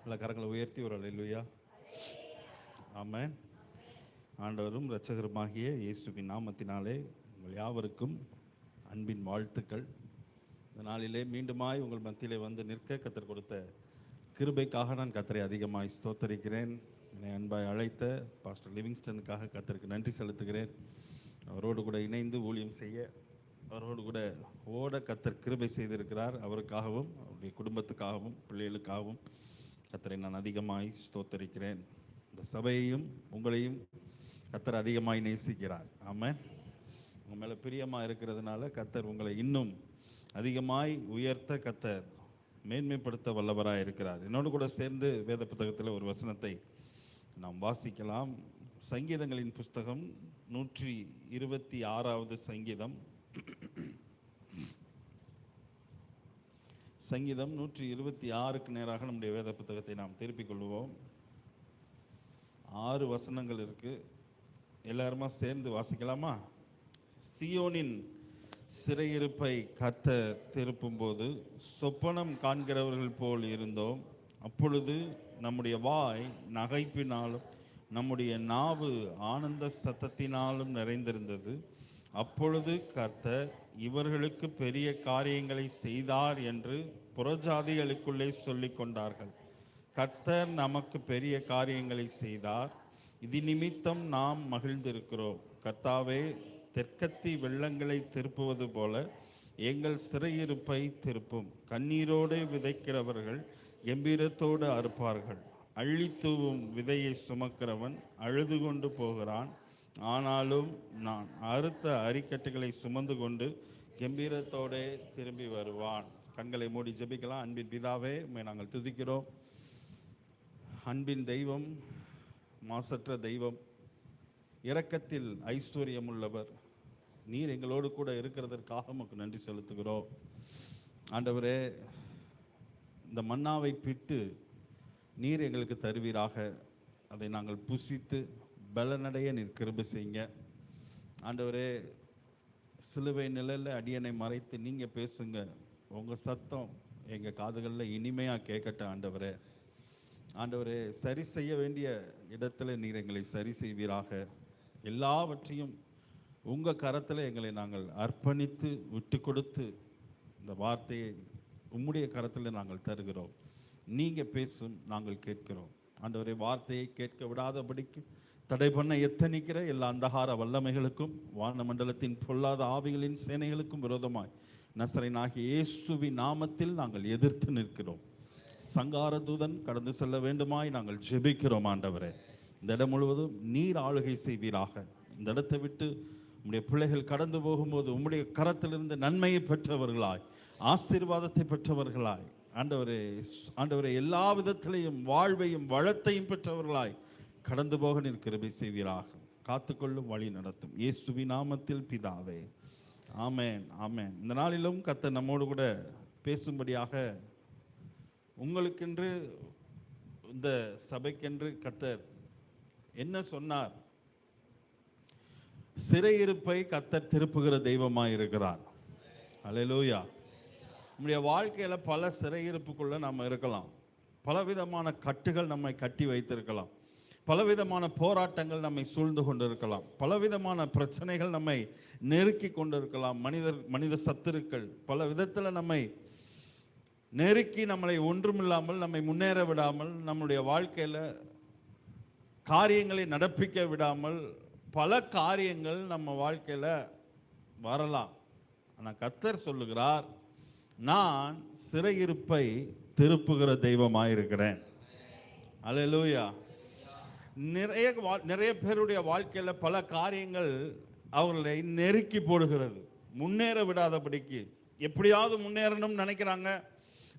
எல்லா கரங்களை உயர்த்தி ஒரு அல்லேலூயா. ஆமென். ஆண்டவரும் இரட்சகருமாகிய இயேசுவின் நாமத்தினாலே உங்கள் யாவருக்கும் அன்பின் வாழ்த்துக்கள். இந்த நாளிலே மீண்டுமாய் உங்கள் மத்தியிலே வந்து நிற்க கர்த்தர் கொடுத்த கிருபைக்காக நான் கர்த்தரை அதிகமாய் ஸ்தோத்தரிக்கிறேன். என்னை அன்பாய் அழைத்த பாஸ்டர் லிவிங்ஸ்டனுக்காக கர்த்தருக்கு நன்றி செலுத்துகிறேன். அவரோடு கூட இணைந்து ஊழியம் செய்ய, அவரோடு கூட ஓட கர்த்தர் கிருபை செய்திருக்கிறார். அவருக்காகவும் அவருடைய குடும்பத்துக்காகவும் பிள்ளைகளுக்காகவும் கர்த்தரை நான் அதிகமாய் ஸ்தோத்தரிக்கிறேன். இந்த சபையையும் உங்களையும் கர்த்தர் அதிகமாய் நேசிக்கிறார். ஆமென். உங்கள் மேலே பிரியமாக இருக்கிறதுனால கர்த்தர் உங்களை இன்னும் அதிகமாய் உயர்த்த, கர்த்தர் மேன்மைப்படுத்த வல்லவராக இருக்கிறார். என்னோடு கூட சேர்ந்து வேத புத்தகத்தில் ஒரு வசனத்தை நாம் வாசிக்கலாம். சங்கீதங்களின் புஸ்தகம் 126வது சங்கீதம். சங்கீதம் 126க்கு நேராக நம்முடைய வேத புத்தகத்தை நாம் திருப்பிக் கொள்வோம். 6 வசனங்கள் இருக்கு. எல்லாருமா சேர்ந்து வாசிக்கலாமா? சியோனின் சிறையிருப்பை கர்த்தர் திருப்பும் போது சொப்பனம் காண்கிறவர்கள் போல் இருந்தோம். அப்பொழுது நம்முடைய வாய் நகைப்பினாலும் நம்முடைய நாவு ஆனந்த சத்தத்தினாலும் நிறைந்திருந்தது. அப்பொழுது கர்த்தர் இவர்களுக்கு பெரிய காரியங்களை செய்தார் என்று புறஜாதிகளுக்குள்ளே சொல்லி கொண்டார்கள். கர்த்தர் நமக்கு பெரிய காரியங்களை செய்தார், இது நிமித்தம் நாம் மகிழ்ந்திருக்கிறோம். கர்த்தாவே, தெற்கத்தி வெள்ளங்களை திருப்புவது போல எங்கள் சிறையிருப்பை திருப்பும். கண்ணீரோடு விதைக்கிறவர்கள் கம்பீரத்தோடு அறுப்பார்கள். அள்ளித்தூவும் விதையை சுமக்கிறவன் அழுது கொண்டு போகிறான். ஆனாலும் நான் அறுத்த அரிக்கட்டுகளை சுமந்து கொண்டு கம்பீரத்தோடு திரும்பி வருவான். கண்களை மூடி ஜெபிக்கலாம். அன்பின் பிதாவே, நாங்கள் துதிக்கிறோம். அன்பின் தெய்வம், மாசற்ற தெய்வம், இரக்கத்தில் ஐஸ்வர்யம் உள்ளவர், நீர் எங்களோடு கூட இருக்கிறதற்காக உமக்கு நன்றி செலுத்துகிறோம். ஆண்டவரே, இந்த மன்னாவை பிட்டு நீர் எங்களுக்கு தருவீராக. அதை நாங்கள் புசித்து பலனடைய நீர் கிருபை செய்யுங்க. ஆண்டவரே, சிலுவை நிழலில் அடியனை மறைத்து நீங்கள் பேசுங்க. உங்கள் சத்தம் எங்கள் காதுகளில் இனிமையாக கேட்கட்டும். ஆண்டவரே, ஆண்டவரே, சரி செய்ய வேண்டிய இடத்துல நீர் எங்களை சரி செய்வீராக. எல்லாவற்றையும் உங்கள் கரத்தில் எங்களை நாங்கள் அர்ப்பணித்து விட்டு கொடுத்து இந்த வார்த்தையை உம்முடைய கரத்தில் நாங்கள் தருகிறோம். நீங்கள் பேசும், நாங்கள் கேட்கிறோம். ஆண்டவரே, வார்த்தையை கேட்க விடாதபடிக்கு தடை பண்ண எத்தனிக்கிற எல்லா அந்தகார வல்லமைகளுக்கும் வானமண்டலத்தின் பொல்லாத ஆவிகளின் சேனைகளுக்கும் விரோதமாய் நசரேயனாகிய இயேசுவின் நாமத்தில் நாங்கள் எதிர்த்து நிற்கிறோம். சங்கார தூதன் கடந்து செல்ல வேண்டுமாய் நாங்கள் ஜெபிக்கிறோம். ஆண்டவரே, இந்த இடம் முழுவதும் நீர் ஆளுகை செய்வீராக. இந்த இடத்தை விட்டு உம்முடைய பிள்ளைகள் கடந்து போகும்போது உம்முடைய கரத்திலிருந்து நன்மையை பெற்றவர்களாய், ஆசீர்வாதத்தை பெற்றவர்களாய், ஆண்டவரே, ஆண்டவரே, எல்லா விதத்திலையும் வாழ்வையும் வளத்தையும் பெற்றவர்களாய் கடந்து போக நீர் கிருபை செய்வீராக. காத்துக்கொள்ளும், வழி நடத்தும். இயேசுவின் நாமத்தில் பிதாவே, ஆமென், ஆமென். இந்த நாளிலும் கர்த்தர் நம்மோடு கூட பேசும்படியாக உங்களுக்கென்று, இந்த சபைக்கென்று கர்த்தர் என்ன சொன்னார்? சிறையிருப்பை கர்த்தர் திருப்புகிற தெய்வமாய் இருக்கிறார். அல்லேலூயா. நம்முடைய வாழ்க்கையில் பல சிறையிருப்புக்குள்ள நம்ம இருக்கலாம். பலவிதமான கட்டுகள் நம்மை கட்டி வைத்திருக்கலாம். பலவிதமான போராட்டங்கள் நம்மை சூழ்ந்து கொண்டு இருக்கலாம். பலவிதமான பிரச்சனைகள் நம்மை நெருக்கி கொண்டு இருக்கலாம். மனித சத்துருக்கள் பல விதத்தில் நம்மை நெருக்கி நம்மளை ஒன்றுமில்லாமல் நம்மை முன்னேற விடாமல், நம்முடைய வாழ்க்கையில் காரியங்களை நடப்பிக்க விடாமல் பல காரியங்கள் நம்ம வாழ்க்கையில் வரலாம். ஆனால் கர்த்தர் சொல்லுகிறார், நான் சிறையிருப்பை திருப்புகிற தெய்வமாயிருக்கிறேன். அல்லேலூயா. நிறைய பேருடைய வாழ்க்கையில் பல காரியங்கள் அவர்களை நெருக்கி போடுகிறது, முன்னேற விடாதபடிக்கு. எப்படியாவது முன்னேறணும்னு நினைக்கிறாங்க,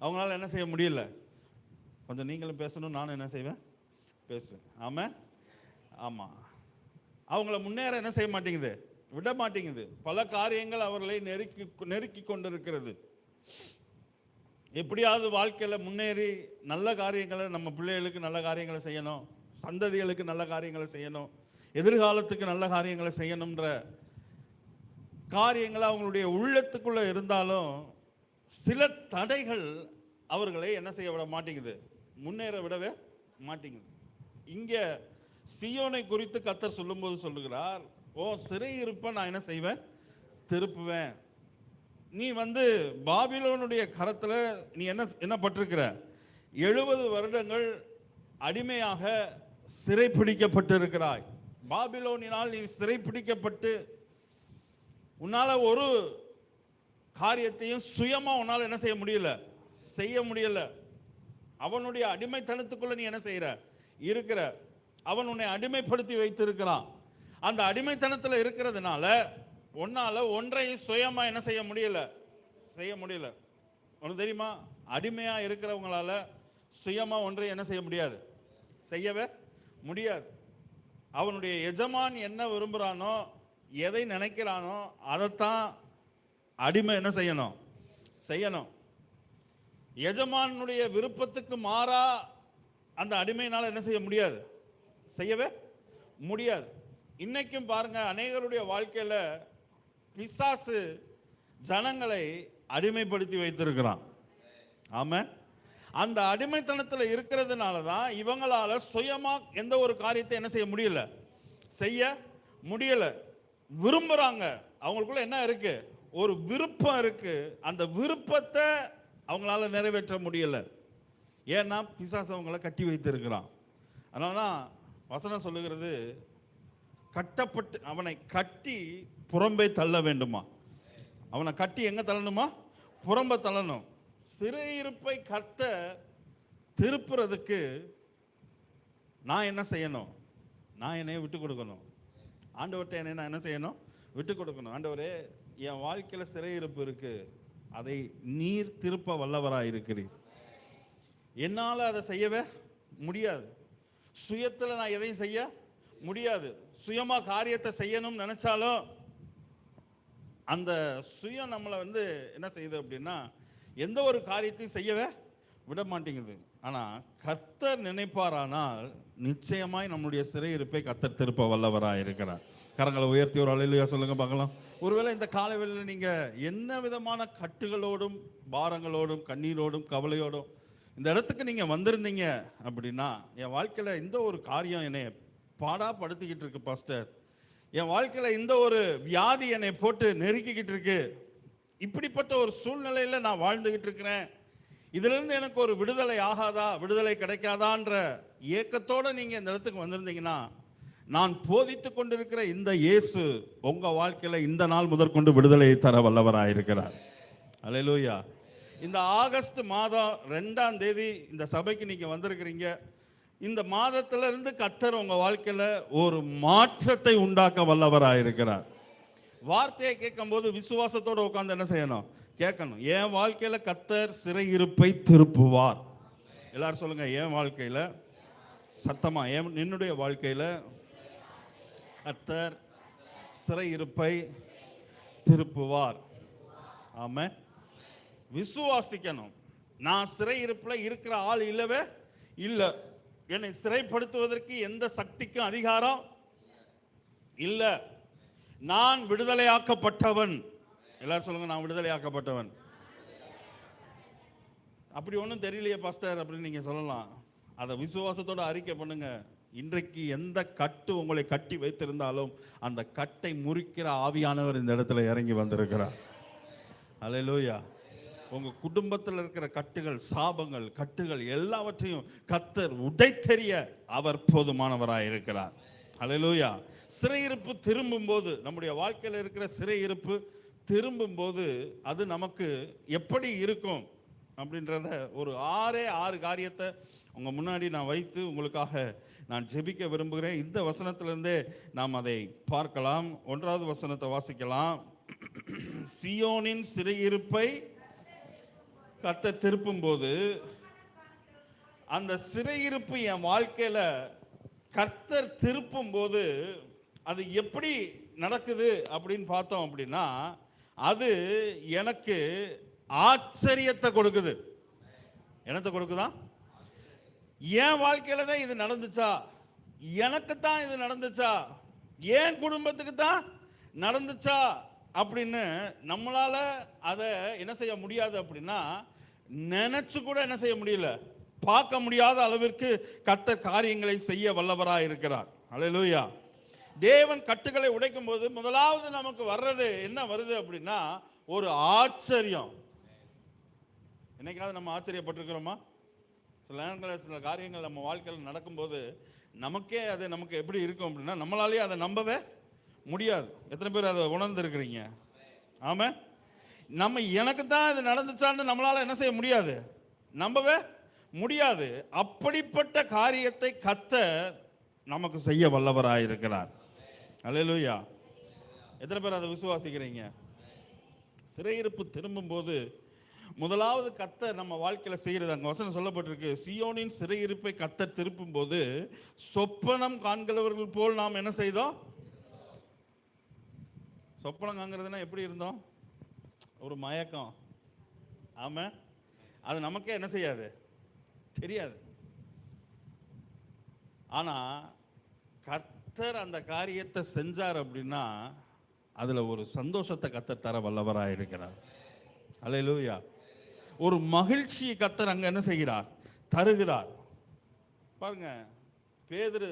அவங்களால என்ன செய்ய முடியல. கொஞ்சம் நீங்களும் பேசணும், நானும் என்ன செய்வேன், பேசுவேன். ஆமாம், ஆமாம். அவங்கள முன்னேற என்ன செய்ய மாட்டேங்குது, விட மாட்டேங்குது. பல காரியங்கள் அவர்களை நெருக்கி கொண்டு இருக்கிறது. எப்படியாவது வாழ்க்கையில் முன்னேறி நல்ல காரியங்களை, நம்ம பிள்ளைகளுக்கு நல்ல காரியங்களை செய்யணும், சந்ததிகளுக்கு நல்ல காரியங்களை செய்யணும், எதிர்காலத்துக்கு நல்ல காரியங்களை செய்யணுன்ற காரியங்கள் அவங்களுடைய உள்ளத்துக்குள்ள இருந்தாலும் சில தடைகள் அவர்களை என்ன செய்ய விட மாட்டேங்குது, முன்னேற விடவே மாட்டேங்குது. இங்க சீயோனை குறித்து கர்த்தர் சொல்லும்போது சொல்லுகிறார், ஓ சிறையிருப்பை நான் என்ன செய்வேன், திருப்புவேன். நீ பாபிலோனுடைய கரத்துல நீ என்ன பட்டிருக்கிற, 70 வருடங்கள் அடிமையாக சிறைப்பிடிக்கப்பட்டிருக்கிறாய். பாபிலோனினால் நீ சிறைப்பிடிக்கப்பட்டு உன்னால ஒரு காரியத்தையும் சுயமா உன்னால என்ன செய்ய முடியல. அவனுடைய அடிமைத்தனத்துக்குள்ள நீ என்ன செய்யற இருக்கிற. அவன் உன்னை அடிமைப்படுத்தி வைத்திருக்கிறான். அந்த அடிமைத்தனத்தில் இருக்கிறதுனால உன்னால ஒன்றையும் சுயமா என்ன செய்ய முடியல. உனக்கு தெரியுமா, அடிமையா இருக்கிறவங்களால சுயமா ஒன்றை என்ன செய்ய முடியாது, செய்யவே முடியாது. அவனுடைய எஜமான் என்ன விரும்புகிறானோ, எதை நினைக்கிறானோ அதைத்தான் அடிமை என்ன செய்யணும். எஜமானுடைய விருப்பத்துக்கு மாறா அந்த அடிமையினால் என்ன செய்ய முடியாது, செய்யவே முடியாது. இன்னைக்கும் பாருங்க, அநேகருடைய வாழ்க்கையில பிசாசு ஜனங்களை அடிமைப்படுத்தி வைத்திருக்கிறான். ஆமென். அந்த அடிமைத்தனத்தில் இருக்கிறதுனால தான் இவங்களால சுயமா எந்த ஒரு காரியத்தை என்ன செய்ய முடியல. விரும்புறாங்க, அவங்களுக்குள்ள என்ன இருக்கு, ஒரு விருப்பம் இருக்கு. அந்த விருப்பத்தை அவங்களால நிறைவேற்ற முடியல. ஏன்னா பிசாசு அவங்கள கட்டி வைத்திருக்கிறான். அதனாலதான் வசனம் சொல்லுகிறது, கட்டப்பட்டு அவனை கட்டி புறம்பே தள்ள வேண்டுமா. அவனை கட்டி எங்க தள்ளணுமா, புறம்ப தள்ளணும். சிறையிருப்பை கர்த்தர் திருப்புறதுக்கு நான் என்ன செய்யணும், நான் என்னைய விட்டு கொடுக்கணும். ஆண்டவர்கிட்ட என்னை நான் என்ன செய்யணும், விட்டு கொடுக்கணும். ஆண்டவரே, என் வாழ்க்கையில சிறையிருப்பு இருக்கு, அதை நீர் திருப்ப வல்லவராக இருக்கிறீர். என்னால் அதை செய்யவே முடியாது. சுயத்தில் நான் எதையும் செய்ய முடியாது. சுயமா காரியத்தை செய்யணும்னு நினைச்சாலும் அந்த சுயம் நம்மளை என்ன செய்யுது அப்படின்னா, எந்த ஒரு காரியத்தையும் செய்யவே விட மாட்டேங்குது. ஆனால் கர்த்தர் நினைப்பாரானால் நிச்சயமாய் நம்முடைய சிறையிருப்பை கர்த்தர் திருப்ப வல்லவராக இருக்கிறார். கரங்களை உயர்த்தி ஒரு அல்லேலூயா சொல்லுங்க பார்க்கலாம். ஒருவேளை இந்த காலவெளியில் நீங்க என்ன விதமான கட்டுகளோடும் பாரங்களோடும் கண்ணீரோடும் கவலையோடும் இந்த இடத்துக்கு நீங்க வந்திருந்தீங்க அப்படின்னா, என் வாழ்க்கையில இந்த ஒரு காரியம் என்னை பாடாப்படுத்திக்கிட்டு இருக்கு பாஸ்டர், என் வாழ்க்கையில இந்த ஒரு வியாதி என்னை போட்டு நெருக்கிக்கிட்டு இருக்கு, இப்படிப்பட்ட ஒரு சூழ்நிலையில நான் வாழ்ந்துகிட்டு இருக்கிறேன், இதுல இருந்து எனக்கு ஒரு விடுதலை ஆகாதா, விடுதலை கிடைக்காதான்ற ஏக்கத்தோட நீங்க இந்த இடத்துக்கு வந்திருந்தீங்கன்னா, நான் போதித்து கொண்டிருக்கிற இந்த இயேசு உங்க வாழ்க்கையில இந்த நாள் முதற்கொண்டு விடுதலையை தர வல்லவராயிருக்கிறார். அல்லேலூயா. இந்த ஆகஸ்ட் மாதம் 2ஆம் தேதி இந்த சபைக்கு நீங்க வந்திருக்கிறீங்க. இந்த மாதத்திலிருந்து கர்த்தர் உங்க வாழ்க்கையில ஒரு மாற்றத்தை உண்டாக்க வல்லவராயிருக்கிறார். வார்த்தையை கேட்கும் போது விசுவாசத்தோட உட்கார்ந்து என்ன செய்யணும், கேட்கணும். என் வாழ்க்கையில கர்த்தர் சிறையிருப்பை திருப்புவார். எல்லாரும் சொல்லுங்க, என் வாழ்க்கையில, சத்தமா, என்னுடைய வாழ்க்கையில கர்த்தர் சிறையிருப்பை திருப்புவார். ஆமென். விசுவாசிக்கணும். நான் சிறையிருப்பில் இருக்கிற ஆள் இல்லவே இல்லை. என்னை சிறைப்படுத்துவதற்கு எந்த சக்திக்கும் அதிகாரம் இல்லை. நான் விடுதலையாக்கப்பட்டவன். எல்லாரும் சொல்லுங்க, நான் விடுதலையாக்கப்பட்டவன். அப்படி ஒன்றும் தெரியலையே பாஸ்டர் அப்படின்னு நீங்க சொல்லலாம். அதை விசுவாசத்தோட அறிக்கை பண்ணுங்க. இன்றைக்கு எந்த கட்டு உங்களை கட்டி வைத்திருந்தாலும் அந்த கட்டை முறிக்கிற ஆவியானவர் இந்த இடத்துல இறங்கி வந்திருக்கிறார். அல்லேலூயா. உங்க குடும்பத்தில் இருக்கிற கட்டுகள், சாபங்கள், கட்டுகள் எல்லாவற்றையும் கர்த்தர் உடைத்தெறிய அவர் போதுமானவராக இருக்கிறார். அல்லேலூயா. சிறையிருப்பு திரும்பும் போது, நம்முடைய வாழ்க்கையில் இருக்கிற சிறையிருப்பு திரும்பும் போது அது நமக்கு எப்படி இருக்கும் அப்படின்றத ஒரு 6 காரியத்தை உங்க முன்னாடி நான் வைத்து உங்களுக்காக நான் ஜெபிக்க விரும்புகிறேன். இந்த வசனத்திலிருந்தே நாம் அதை பார்க்கலாம். 1வது வசனத்தை வாசிக்கலாம். சீயோனின் சிறையிருப்பை கர்த்தர் திருப்பும் போது, அந்த சிறையிருப்பு என் வாழ்க்கையில கர்த்தர் திருப்பும் போது அது எப்படி நடக்குது அப்படின்னு பார்த்தோம் அப்படின்னா, அது எனக்கு ஆச்சரியத்தை கொடுக்குது. என்னத்தை கொடுக்குதா? என் வாழ்க்கையில தான் இது நடந்துச்சா, எனக்கு தான் இது நடந்துச்சா, என் குடும்பத்துக்கு தான் நடந்துச்சா அப்படின்னு நம்மளால அதை என்ன செய்ய முடியாது அப்படின்னா, நினைச்சு கூட என்ன செய்ய முடியல, பார்க்க முடியாத அளவிற்கு கர்த்தர் காரியங்களை செய்ய வல்லவராய் இருக்கிறார். அல்லேலூயா. தேவன் கட்டுகளை உடைக்கும் போது முதலாவது நமக்கு வர்றது என்ன வருது அப்படின்னா ஒரு ஆச்சரியம். என்னைக்காவது நம்ம ஆச்சரியப்பட்டிருக்கிறோமா? சில நேரங்களில் சில காரியங்கள் நம்ம வாழ்க்கையில் நடக்கும்போது நமக்கே அது நமக்கு எப்படி இருக்கும் அப்படின்னா நம்மளாலேயே அதை நம்பவே முடியாது. எத்தனை பேர் அதை உணர்ந்துருக்கிறீங்க? ஆமாம். நம்ம எனக்கு தான் இது நடந்துச்சான்னு நம்மளால் என்ன செய்ய முடியாது, நம்பவே முடியாது. அப்படிப்பட்ட காரியத்தை கர்த்தர் நமக்கு செய்ய வல்லவராயிருக்கிறார். அல்லேலூயா. எத்தனை பேர் அதை விசுவாசிக்கிறீங்க? சிறையிருப்பு திரும்பும் போது முதலாவது கர்த்தர் நம்ம வாழ்க்கையில் செய்கிறது, அங்கே வசனம் சொல்லப்பட்டிருக்கு, சீயோனின் சிறையிருப்பை கர்த்தர் திருப்பும் போது சொப்பனம் காண்கிறவர்கள் போல் நாம் என்ன செய்தோம்? சொப்பனம் காண்கிறதுனா எப்படி இருந்தோம்? ஒரு மயக்கம். ஆமாம். அது நமக்கே என்ன செய்யாது, தெரியாது. ஆனால் கர்த்தர் அந்த காரியத்தை செஞ்சார் அப்படின்னா அதில் ஒரு சந்தோஷத்தை கர்த்தர் தர வல்லவராக இருக்கிறார். அல்லேலூயா. ஒரு மகிழ்ச்சியை கர்த்தர் அங்கே என்ன செய்கிறார், தருகிறார். பாருங்க, பேதுரு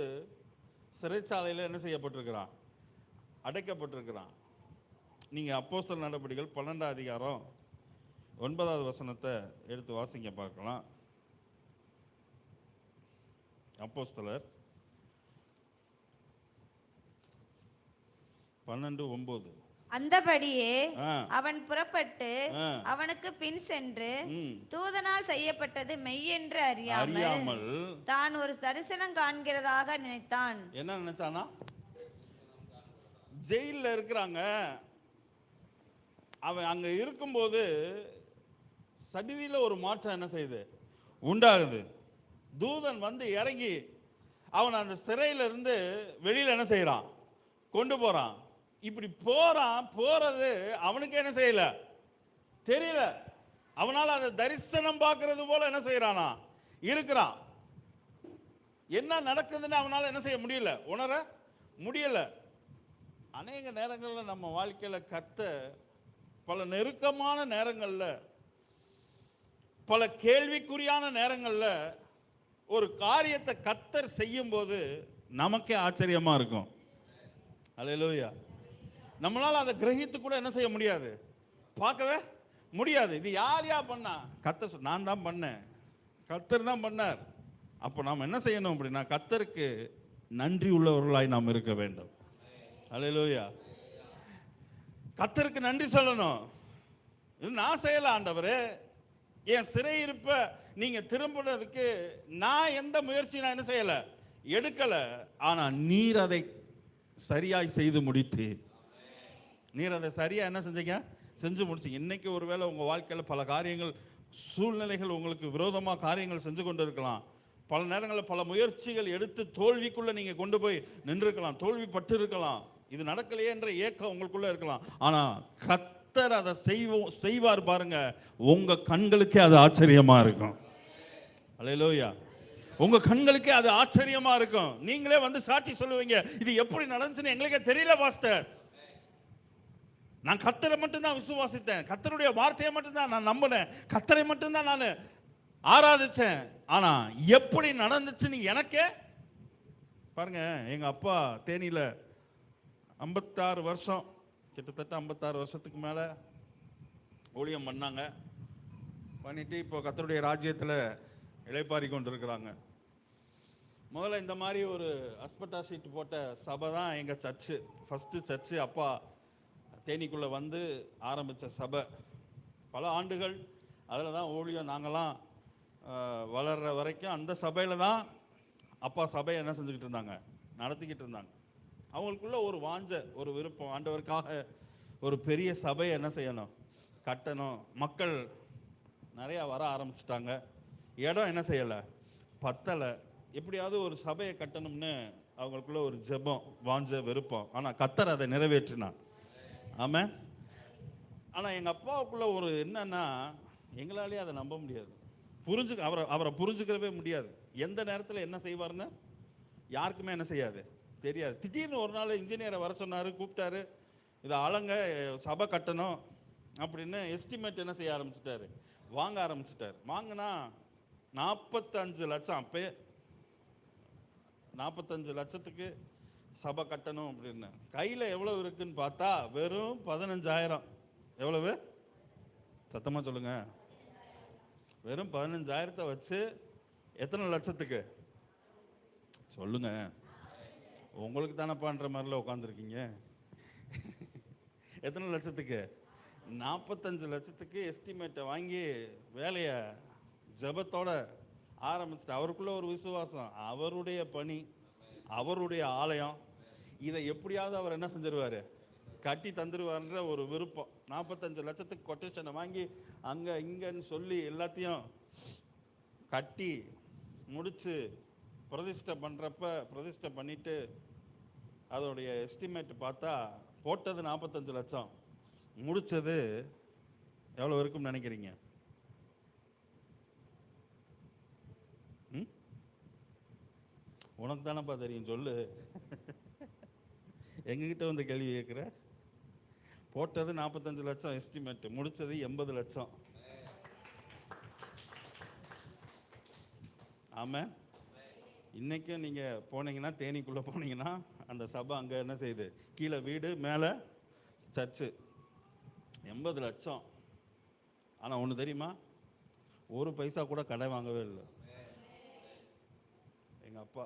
சிறைச்சாலையில் என்ன செய்யப்பட்டிருக்கிறான், அடைக்கப்பட்டிருக்கிறான். நீங்கள் அப்போஸ்தலர் நடபடிகள் 12ஆம் அதிகாரம் 9வது வசனத்தை எடுத்து வாசிங்க பார்க்கலாம். அப்போஸ்தலர் 12:9. அந்தபடியே அவன் புறப்பட்டு அவனுக்கு பின் சென்று தூதனால் செய்யப்பட்டது மெய்யென்று அறியாமல் தான் ஒரு தரிசனம் காண்கிறதாக நினைத்தான். என்ன நினைச்சானா? ஜெயிலில் இருக்கிறாங்க. அவன் அங்க இருக்கும்போது சடிதியில் ஒரு மாற்றம் என்ன செய்யுது, உண்டாகுது. தூதன் வந்து இறங்கி அவன் அந்த சிறையிலிருந்து வெளியில் என்ன செய்யறான், கொண்டு போறான். இப்படி போறது அவனுக்கு என்ன செய்யல, தெரியல. அவனால் அதை தரிசனம் பார்க்கறது போல என்ன செய்யறானா இருக்கிறான். என்ன நடக்குதுன்னு அவனால் என்ன செய்ய முடியல, உணர முடியல. அநேக நேரங்களில் நம்ம வாழ்க்கையில் கர்த்தர் பல நெருக்கமான நேரங்களில், பல கேள்விக்குறியான நேரங்களில் ஒரு காரியத்தை கர்த்தர் செய்யும் போது நமக்கே ஆச்சரியமா இருக்கும். அல்லேலூயா. நம்மளால அதை கிரகித்து கூட என்ன செய்ய முடியாது, பார்க்கவே முடியாது. இது யார் பண்ணா? கர்த்தர். நான் தான் பண்ணேன், கர்த்தர் தான் பண்ணார். அப்போ நாம் என்ன செய்யணும் அப்படின்னா கர்த்தருக்கு நன்றி உள்ளவர்களாய் நாம் இருக்க வேண்டும். அல்லேலூயா. கர்த்தருக்கு நன்றி சொல்லணும். இது நான் செய்யல ஆண்டவரே, என் சிறையிருப்ப நீங்க திரும்பினதுக்கு நான் எந்த முயற்சி நான் என்ன செய்யல, எடுக்கல. ஆனா நீர் அதை சரியாய் செய்து முடித்தீர். நீர் அதை சரியா என்ன செஞ்சீங்க, செஞ்சு முடிச்சீங்க. இன்னைக்கு ஒருவேளை உங்க வாழ்க்கையில பல காரியங்கள், சூழ்நிலைகள் உங்களுக்கு விரோதமா காரியங்கள் செஞ்சு கொண்டு இருக்கலாம். பல நேரங்களில் பல முயற்சிகள் எடுத்து தோல்விக்குள்ள நீங்க கொண்டு போய் நின்றுக்கலாம், தோல்வி பட்டு இருக்கலாம். இது நடக்கலையே என்ற ஏக்கம் உங்களுக்குள்ள இருக்கலாம். ஆனா கர்த்தர் அதை செய்வார் பாருங்க, உங்க கண்களுக்கே அது ஆச்சரியமா இருக்கும். அல்லேலூயா. உங்க கண்களுக்கே அது ஆச்சரியமா இருக்கும். நீங்களே வந்து சாட்சி சொல்லுவீங்க, இது எப்படி நடந்துச்சுன்னு எங்களுக்கே தெரியல பாஸ்டர். நான் கர்த்தரை மட்டும்தான் விசுவாசித்தேன், கர்த்தருடைய வார்த்தையை மட்டும்தான் நான் நம்பினேன், கர்த்தரை மட்டும்தான் நான் ஆராதிச்சேன். ஆனா எப்படி நடந்துச்சுன்னு எனக்கே பாருங்க. எங்க அப்பா தேனியில 56 வருஷம், கிட்டத்தட்ட 56 வருஷத்துக்கு மேல ஊழியம் பண்ணாங்க. பண்ணிட்டு இப்போ கர்த்தருடைய ராஜ்யத்தில் இளைப்பாரி கொண்டு இருக்கிறாங்க. முதல்ல இந்த மாதிரி ஒரு அஸ்பெட்டா ஷீட் போட்ட சபை தான் எங்கள் சர்ச்சு. ஃபஸ்ட்டு சர்ச்சு அப்பா தேனிக்குள்ளே வந்து ஆரம்பித்த சபை. பல ஆண்டுகள் அதில் தான் ஊழியம் நாங்கள்லாம் வளர்கிற வரைக்கும் அந்த சபையில் தான் அப்பா சபையை என்ன செஞ்சுக்கிட்டு இருந்தாங்க, நடத்திக்கிட்டு இருந்தாங்க. அவங்களுக்குள்ள ஒரு வாஞ்ச, ஒரு விருப்பம், ஆண்டவருக்காக ஒரு பெரிய சபையை என்ன செய்யணும், கட்டணும். மக்கள் நிறையா வர ஆரம்பிச்சிட்டாங்க. இடம் என்ன செய்யலை, பத்தலை. எப்படியாவது ஒரு சபையை கட்டணும்னு அவங்களுக்குள்ள ஒரு ஜெபம், வாஞ்ச, விருப்பம். ஆனால் கர்த்தர் அதை நிறைவேற்றினார். ஆமாம். ஆனால் எங்கள் அப்பாவுக்குள்ள ஒரு என்னன்னா, எங்களாலேயே அதை நம்ப முடியாது, அவரை புரிஞ்சுக்கிறவே முடியாது. எந்த நேரத்தில் என்ன செய்வார்னு யாருக்குமே என்ன செய்யாது, தெரியாது. திடீர்னு ஒரு நாள் இன்ஜினியரை வர சொன்னார், கூப்பிட்டாரு, இதை ஆளுங்க சபை கட்டணும் அப்படின்னு எஸ்டிமேட் என்ன செய்ய ஆரம்பிச்சிட்டாரு, வாங்க ஆரம்பிச்சிட்டார். வாங்கினா 45 லட்சம். அப்பயே 45 லட்சத்துக்கு சபை கட்டணும் அப்படின்னு கையில் எவ்வளவு இருக்குன்னு பார்த்தா வெறும் 15,000. எவ்வளவு? சத்தமாக சொல்லுங்க. வெறும் 15,000 வச்சு எத்தனை லட்சத்துக்கு சொல்லுங்க? உங்களுக்கு தானப்பான்ற மாதிரில உட்காந்துருக்கீங்க. எத்தனை லட்சத்துக்கு? 45 லட்சத்துக்கு எஸ்டிமேட்டை வாங்கி வேலையை ஜபத்தோட ஆரம்பிச்சுட்டு, அவருக்குள்ள ஒரு விசுவாசம், அவருடைய பணி, அவருடைய ஆலயம், இதை எப்படியாவது அவர் என்ன செஞ்சிருவார், கட்டி தந்துடுவார்ன்ற ஒரு விருப்பம். 45 லட்சத்துக்கு கொட்டேஷனை வாங்கி அங்கே இங்கன்னு சொல்லி எல்லாத்தையும் கட்டி முடித்து பிரதிஷ்டை பண்ணுறப்ப பிரதிஷ்டை பண்ணிவிட்டு அதோடைய எஸ்டிமேட் பார்த்தா போட்டது 45 லட்சம், முடித்தது எவ்வளோ இருக்குன்னு நினைக்கிறீங்க? உனக்கு தானப்பா தெரியும், சொல்லு. எங்ககிட்ட வந்து கேள்வி கேட்குற. போட்டது 45 லட்சம் எஸ்டிமேட், முடித்தது 80 லட்சம். ஆமாம். இன்றைக்கும் நீங்கள் போனீங்கன்னா, தேனிக்குள்ளே போனீங்கன்னா அந்த சபை அங்கே என்ன செய்யுது, கீழே வீடு மேலே சர்ச்சு. 80 லட்சம். ஆனால் ஒன்று தெரியுமா, ஒரு பைசா கூட கடை வாங்கவே இல்லை எங்கள் அப்பா.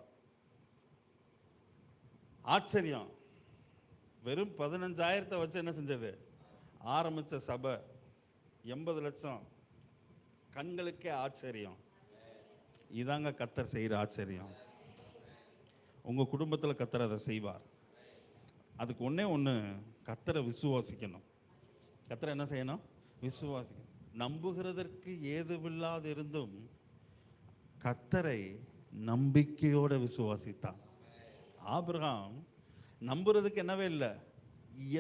ஆச்சரியம். வெறும் 15,000 வச்சு என்ன செஞ்சது, ஆரம்பித்த சபை 80 லட்சம். கண்களுக்கே ஆச்சரியம். இதாங்க கர்த்தர் செய்கிற ஆச்சரியம். உங்கள் குடும்பத்தில் கர்த்தர் அதை செய்வார். அதுக்கு ஒன்று, கர்த்தரை விசுவாசிக்கணும். கர்த்தரை என்ன செய்யணும்? விசுவாசிக்கணும். நம்புகிறதற்கு ஏதுவில்லாது இருந்தும் கர்த்தரை நம்பிக்கையோட விசுவாசித்தான். ஆபிரகாம் நம்புறதுக்கு என்னவே இல்லை,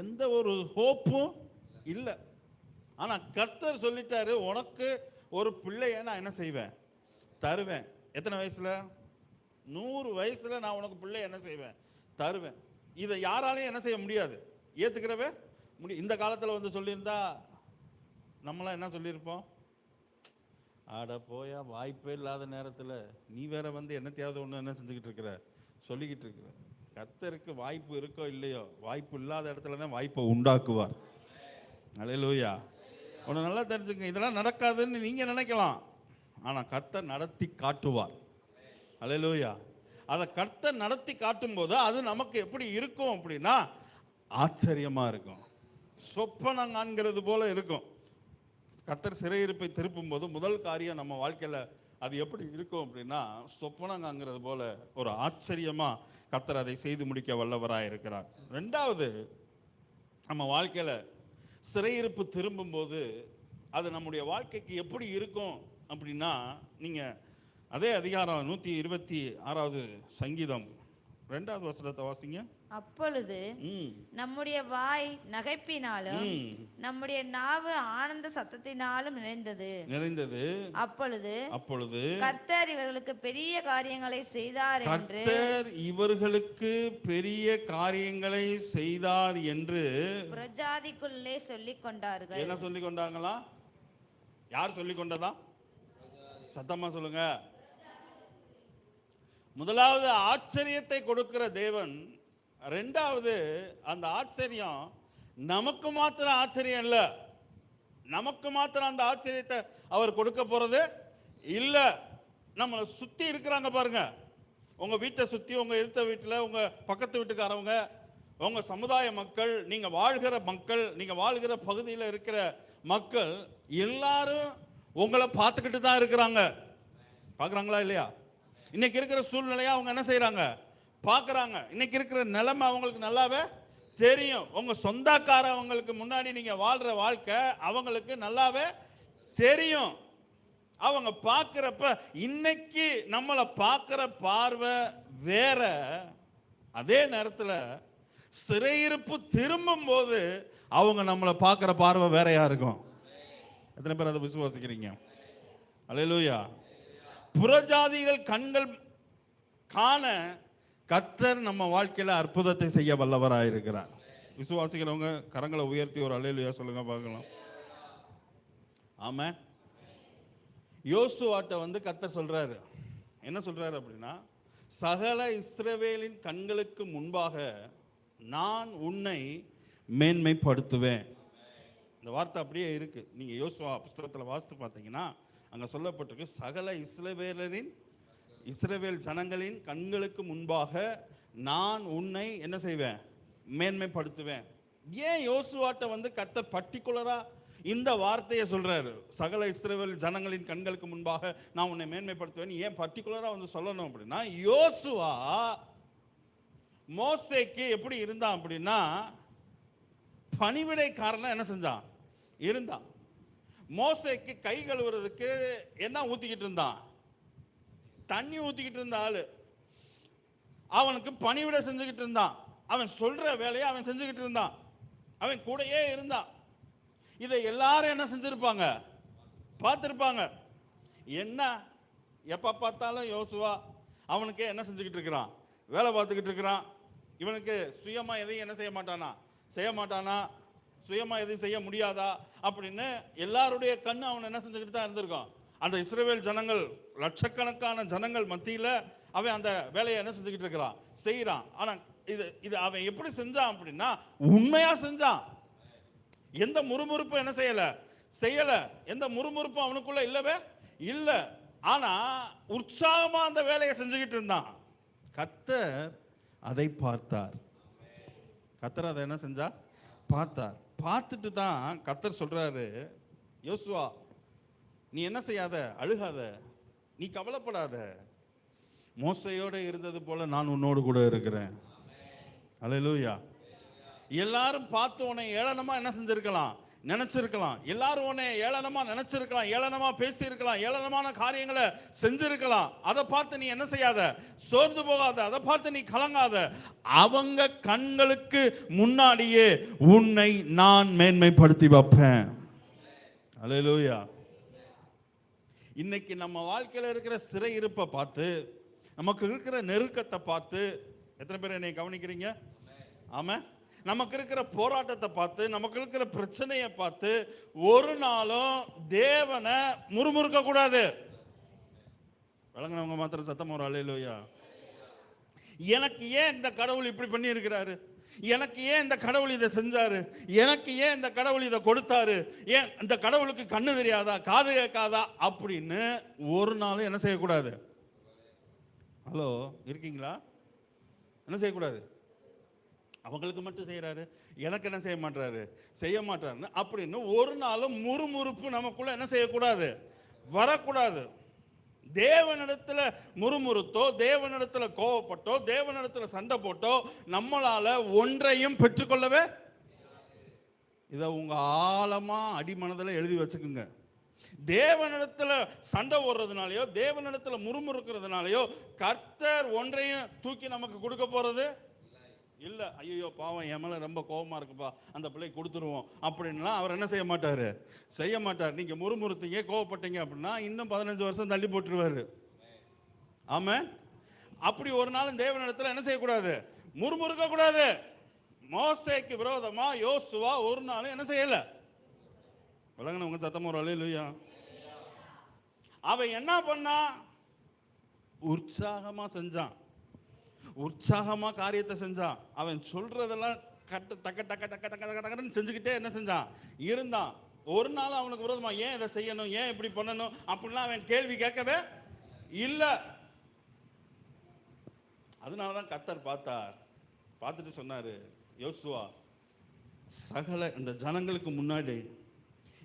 எந்த ஒரு ஹோப்பும் இல்லை. ஆனால் கர்த்தர் சொல்லிட்டாரு, உனக்கு ஒரு பிள்ளைய நான் என்ன செய்வேன், தருவேன். எத்தனை வயசுல? 100 வயசுல நான் உனக்கு பிள்ளை என்ன செய்வேன், தருவேன். இதை யாராலையும் என்ன செய்ய முடியாது, ஏற்றுக்கிறவே முடியும். இந்த காலத்தில் வந்து சொல்லியிருந்தா நம்மளாம் என்ன சொல்லியிருப்போம், ஆட போயா, வாய்ப்பே இல்லாத நேரத்தில் நீ வேற வந்து என்னத்தையாவது ஒன்று என்ன செஞ்சுக்கிட்டு இருக்கிற, சொல்லிக்கிட்டு இருக்கிற. கர்த்தருக்கு வாய்ப்பு இருக்கோ இல்லையோ, வாய்ப்பு இல்லாத இடத்துல தான் வாய்ப்பை உண்டாக்குவார். அல்லேலூயா. ஒன்று நல்லா தெரிஞ்சுக்கங்க, இதெல்லாம் நடக்காதுன்னு நீங்கள் நினைக்கலாம், ஆனால் கர்த்தர் நடத்தி காட்டுவார். அல்லேலூயா. அதை கர்த்தர் நடத்தி காட்டும்போது அது நமக்கு எப்படி இருக்கும் அப்படின்னா, ஆச்சரியமாக இருக்கும், சொப்பனம் காண்கிறது போல இருக்கும். கர்த்தர் சிறையிருப்பை திருப்பும் போது முதல் காரியம் நம்ம வாழ்க்கையில் அது எப்படி இருக்கும் அப்படின்னா, சொப்பனம் காண்கிறது போல ஒரு ஆச்சரியமாக கர்த்தர் அதை செய்து முடிக்க வல்லவராக இருக்கிறார். ரெண்டாவது, நம்ம வாழ்க்கையில் சிறையிருப்பு திரும்பும்போது அது நம்முடைய வாழ்க்கைக்கு எப்படி இருக்கும் அப்படின்னா, நீங்கள் அதே அதிகாரம் 126வது சங்கீதம் 2வது வசனத்தை வாசிங்க. அப்பொழுது நம்முடைய வாய் நகைப்பினாலும் நம்முடைய நாவு ஆனந்த சத்தத்தினாலும் நிறைந்தது. அப்பொழுது கர்த்தர் இவர்களுக்கு பெரிய காரியங்களை செய்தார் என்று, கர்த்தர் இவர்களுக்கு பெரிய காரியங்களை செய்தார் என்று பிரஜாதிக்குள்ளே சொல்லிக் கொண்டார்கள். என்ன சொல்லிக் கொண்டாங்களா? யார் சொல்லிக் கொண்டதா? சத்தமா சொல்லுங்க. முதலாவது ஆச்சரியத்தை கொடுக்கிற தேவன். ரெண்டாவது, அந்த ஆச்சரியம் நமக்கு மாத்திரம் ஆச்சரியம் இல்லை, நமக்கு மாத்திரம் அந்த ஆச்சரியத்தை அவர் கொடுக்க போறது இல்லை. நம்மளை சுற்றி இருக்கிறாங்க பாருங்க, உங்க வீட்டை சுற்றி, உங்க எதிர்த்த வீட்டில், உங்க பக்கத்து வீட்டுக்காரவங்க, உங்க சமுதாய மக்கள், நீங்க வாழ்கிற மக்கள், நீங்க வாழ்கிற பகுதியில் இருக்கிற மக்கள் எல்லாரும் உங்களை பார்த்துக்கிட்டு தான் இருக்கிறாங்க. பார்க்குறாங்களா இல்லையா? இன்னைக்கு இருக்கிற சூழ்நிலையா அவங்க என்ன செய்யறாங்க, பார்க்குறாங்க. இன்னைக்கு இருக்கிற நிலைமை அவங்களுக்கு நல்லாவே தெரியும். உங்க சொந்தக்காரவங்களுக்கு முன்னாடி நீங்க வாழ்ற வாழ்க்கை அவங்களுக்கு நல்லாவே தெரியும். அவங்க பார்க்குறப்ப இன்னைக்கு நம்மளை பார்க்குற பார்வை வேற. அதே நேரத்தில் சிறையிருப்பு திரும்பும் போது அவங்க நம்மளை பார்க்குற பார்வை வேறையா இருக்கும். எத்தனை பேர் அதை விசுவாசிக்கிறீங்க? அல்லேலூயா. புறஜாதிகள் கண்கள் காண கர்த்தர் நம்ம வாழ்க்கையில் அற்புதத்தை செய்ய வல்லவராக இருக்கிறார். விசுவாசிக்கிறவங்க கரங்களை உயர்த்தி ஒரு அல்லேலூயா சொல்லுங்க பார்க்கலாம். ஆமாம். யோசுவாட்ட வந்து கர்த்தர் சொல்றாரு, என்ன சொல்றாரு அப்படின்னா, சகல இஸ்ரவேலின் கண்களுக்கு முன்பாக நான் உன்னை மேன்மைப்படுத்துவேன். இந்த வார்த்தை அப்படியே இருக்கு. நீங்க யோசுவா புஸ்தகத்தில் வாசித்து பார்த்தீங்கன்னா அங்க சொல்லப்பட்டிருக்கு, சகல இஸ்ரவேல் ஜனங்களின் கண்களுக்கு முன்பாக நான் உன்னை என்ன செய்வேன், மேன்மைப்படுத்துவேன். ஏன் யோசுவாட்ட வந்து கர்த்தர் பர்டிகுலரா இந்த வார்த்தையை சொல்றாரு, சகல இஸ்ரவேல் ஜனங்களின் கண்களுக்கு முன்பாக நான் உன்னை மேன்மைப்படுத்துவேன், ஏன் பர்டிகுலரா வந்து சொல்லணும் அப்படின்னா, யோசுவா மோசேக்கு எப்படி இருந்தான் அப்படின்னா, பணிவிடைக்காரனா என்ன செஞ்சான், இருந்தான். மோசேக்கு கை கழுவுறதுக்கு என்ன ஊத்திக்கிட்டு இருந்தான், தண்ணி ஊத்திக்கிட்டு இருந்த ஆளு. அவனுக்கு பணிவிடை செஞ்சுக்கிட்டு இருந்தான். அவன் சொல்ற வேலையை அவன் செஞ்சுக்கிட்டு இருந்தான். அவன் கூடயே இருந்தான். இதை எல்லாரும் என்ன செஞ்சிருப்பாங்க, பார்த்திருப்பாங்க. என்ன எப்ப பார்த்தாலும் யோசுவா அவனுக்கு என்ன செஞ்சுக்கிட்டு இருக்கிறான், வேலை பார்த்துக்கிட்டு இருக்கிறான். இவனுக்கு சுயமா எதையும் என்ன செய்ய மாட்டானா, சுயமா எதையும் செய்ய முடியாதா அப்படின்னு எல்லாருடைய கண்ணு அவன் என்ன செஞ்சுக்கிட்டு தான் இருந்திருக்கான். அந்த இஸ்ரவேல் ஜனங்கள், லட்சக்கணக்கான ஜனங்கள் மத்தியில் அவன் அந்த வேலையை என்ன செஞ்சுக்கிட்டு இருக்கிறான், செய்யறான். ஆனா இது அவன் எப்படி செஞ்சான் அப்படின்னா, உண்மையா செஞ்சான். எந்த முறுமுறுப்பும் என்ன செய்யல. எந்த முறுமுறுப்பும் அவனுக்குள்ள இல்லவே இல்லை. ஆனா உற்சாகமா அந்த வேலையை செஞ்சுக்கிட்டு இருந்தான். கர்த்தர் அதை பார்த்தார். கர்த்தர் அதை என்ன செஞ்சா, பார்த்தார். பார்த்துட்டு தான் கர்த்தர் சொல்றாரு, யோசுவா நீ என்ன செய்யாத, அழுகாத, நீ கவலைப்படாத, மோசையோட இருந்தது போல நான் உன்னோடு கூட இருக்கிறேன். அல்லேலூயா. எல்லாரும் பார்த்து உன்னை ஏளனமா என்ன செஞ்சிருக்கலாம், நினைச்சிருக்கலாம். எல்லாரும் உன்னை ஏளனமா நினைச்சிருக்கலாம், ஏளனமா பேசியிருக்கலாம், ஏளனமான காரியங்களை செஞ்சிருக்கலாம். அதை பார்த்து நீ என்ன செய்யாத, சோர்ந்து போகாத, அதை பார்த்து நீ கலங்காத. அவங்க கண்களுக்கு முன்னாடியே உன்னை நான் மேன்மைப்படுத்தி வைப்பேன். அல்லேலூயா. இன்னைக்கு நம்ம வாழ்க்கையில் இருக்கிற சிறை இருப்பை பார்த்து, நமக்கு இருக்கிற நெருக்கத்தை பார்த்து, எத்தனை பேர் என்னை கவனிக்கிறீங்க? ஆமா, நமக்கு இருக்கிற போராட்டத்தை பார்த்து, நமக்கு இருக்கிற பிரச்சனையை பார்த்து ஒரு நாளும் தேவனை முறுமுறுக்க கூடாது. வழங்கினவங்க மாத்திரம் சத்தம் ஒரு அல்லேலூயா. எனக்கு ஏன் இந்த கடவுள் இப்படி பண்ணி இருக்கிறாரு, எனக்கு ஏன் இந்த கடவுள் இதை செஞ்சாரு, எனக்கு ஏன் இந்த கடவுள் இதை கொடுத்தாரு, ஏன் இந்த கடவுளுக்கு கண்ணு தெரியாதா, காது கேட்காதா அப்படின்னு ஒரு நாளும் என்ன செய்யக்கூடாது. ஹலோ, இருக்கீங்களா? என்ன செய்யக்கூடாது. அவங்களுக்கு மட்டும் செய்யறாரு, எனக்கு என்ன செய்ய மாட்டாரு அப்படின்னு ஒரு நாளும் முறுமுறுப்பு நமக்குள்ள என்ன செய்யக்கூடாது, வரக்கூடாது. தேவனிடத்துல முறுமுறுத்தோ, தேவனிடத்துல கோவப்பட்டோ, தேவனிடத்துல சண்டை போட்டோ நம்மளால ஒன்றையும் பெற்றுக்கொள்ளவே. இதை உங்க ஆழமா அடிமனதில் எழுதி வச்சுக்குங்க. தேவனிடத்துல சண்டை ஓடுறதுனாலயோ, தேவனிடத்துல முறுமுறுக்கிறதுனாலயோ கர்த்தர் ஒன்றையும் தூக்கி நமக்கு கொடுக்க போறது இல்லை. ஐயோ பாவம், என் மேலே ரொம்ப கோபமாக இருக்குப்பா, அந்த பிள்ளை கொடுத்துருவோம் அப்படின்லாம் அவர் என்ன செய்ய மாட்டார். நீங்கள் முறுமுறுத்தீங்க, கோவப்பட்டீங்க அப்படின்னா இன்னும் 15 வருஷம் தள்ளி போட்டுருவாரு. ஆமாம், அப்படி ஒரு நாளும் தேவனிடத்தில் என்ன செய்யக்கூடாது, முறுமுறுக்க கூடாது. மோசேக்கு விரோதமா யோசுவா ஒரு நாளும் என்ன செய்யல. விளங்கினவங்க சத்தம் ஒரு அல்லேலூயா. அவன் என்ன பண்ணா, உற்சாகமா செஞ்சான், உற்சாகமா காரியத்தை செஞ்சான். அவன் சொல்றதெல்லாம் டக்கு செஞ்சுக்கிட்டே என்ன செஞ்சான், இருந்தான். ஒரு நாள் அவனுக்கு விரோதமா ஏன் இதை செய்யணும், ஏன் இப்படி பண்ணணும் அப்படின்லாம் அவன் கேள்வி கேட்கவே இல்லை. அதனாலதான் கர்த்தர் பார்த்துட்டு சொன்னாரு, யோசுவா சகல இந்த ஜனங்களுக்கு முன்னாடி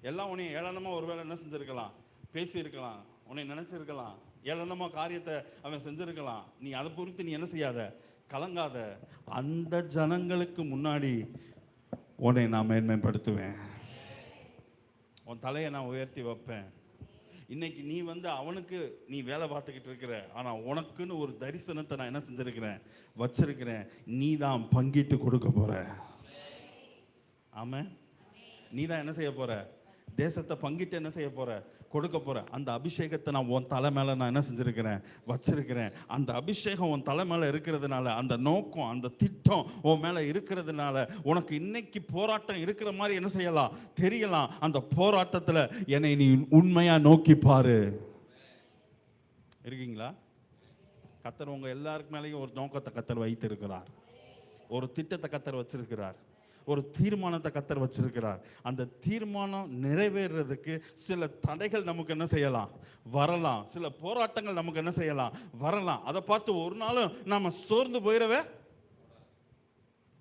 எல்லாம் உன்னை ஏளனமா ஒருவேளை என்ன செஞ்சிருக்கலாம், பேசியிருக்கலாம், உன்னை நினைச்சிருக்கலாம், ஏளனமா காரியத்தை அவன் செஞ்சிருக்கலாம். நீ அதை பொறுத்து நீ என்ன செய்யாத, கலங்காத. அந்த ஜனங்களுக்கு முன்னாடி உன்னை நான் மேன்மைப்படுத்துவேன், உன் தலையை நான் உயர்த்தி வைப்பேன். இன்னைக்கு நீ அவனுக்கு நீ வேலை பார்த்துக்கிட்டு இருக்கிற, ஆனா உனக்குன்னு ஒரு தரிசனத்தை நான் என்ன செஞ்சிருக்கிறேன், வச்சிருக்கிறேன். நீ தான் பங்கிட்டு கொடுக்க போற. ஆமா, நீ தான் என்ன செய்ய போற, தேசத்தை பங்கிட்டு என்ன செய்ய போற, கொடுக்க போற. அந்த அபிஷேகத்தை நான் உன் தலை மேல நான் என்ன செஞ்சிருக்கிறேன், வச்சிருக்கிறேன். அந்த அபிஷேகம் உன் தலை மேல இருக்கிறதுனால, அந்த நோக்கம், அந்த திட்டம் உன் மேல இருக்கிறதுனால, உனக்கு இன்னைக்கு போராட்டம் இருக்கிற மாதிரி என்ன செய்யலாம், தெரியலாம். அந்த போராட்டத்துல என்னை நீ உண்மையா நோக்கி பாரு. இருக்கீங்களா? கர்த்தர் உங்க எல்லாருக்கு மேலேயும் ஒரு நோக்கத்தை கர்த்தர் வைத்திருக்கிறார். ஒரு திட்டத்தை கர்த்தர் வச்சிருக்கிறார். ஒரு தீர்மானத்தை கர்த்தர் வச்சிருக்கிறார். அந்த தீர்மானம் நிறைவேறதுக்கு சில தடைகள் நமக்கு என்ன செய்யலாம், வரலாம். சில போராட்டங்கள் நமக்கு என்ன செய்யலாம், வரலாம். அதை பார்த்து ஒரு நாளும் நாம சோர்ந்து போயிடவே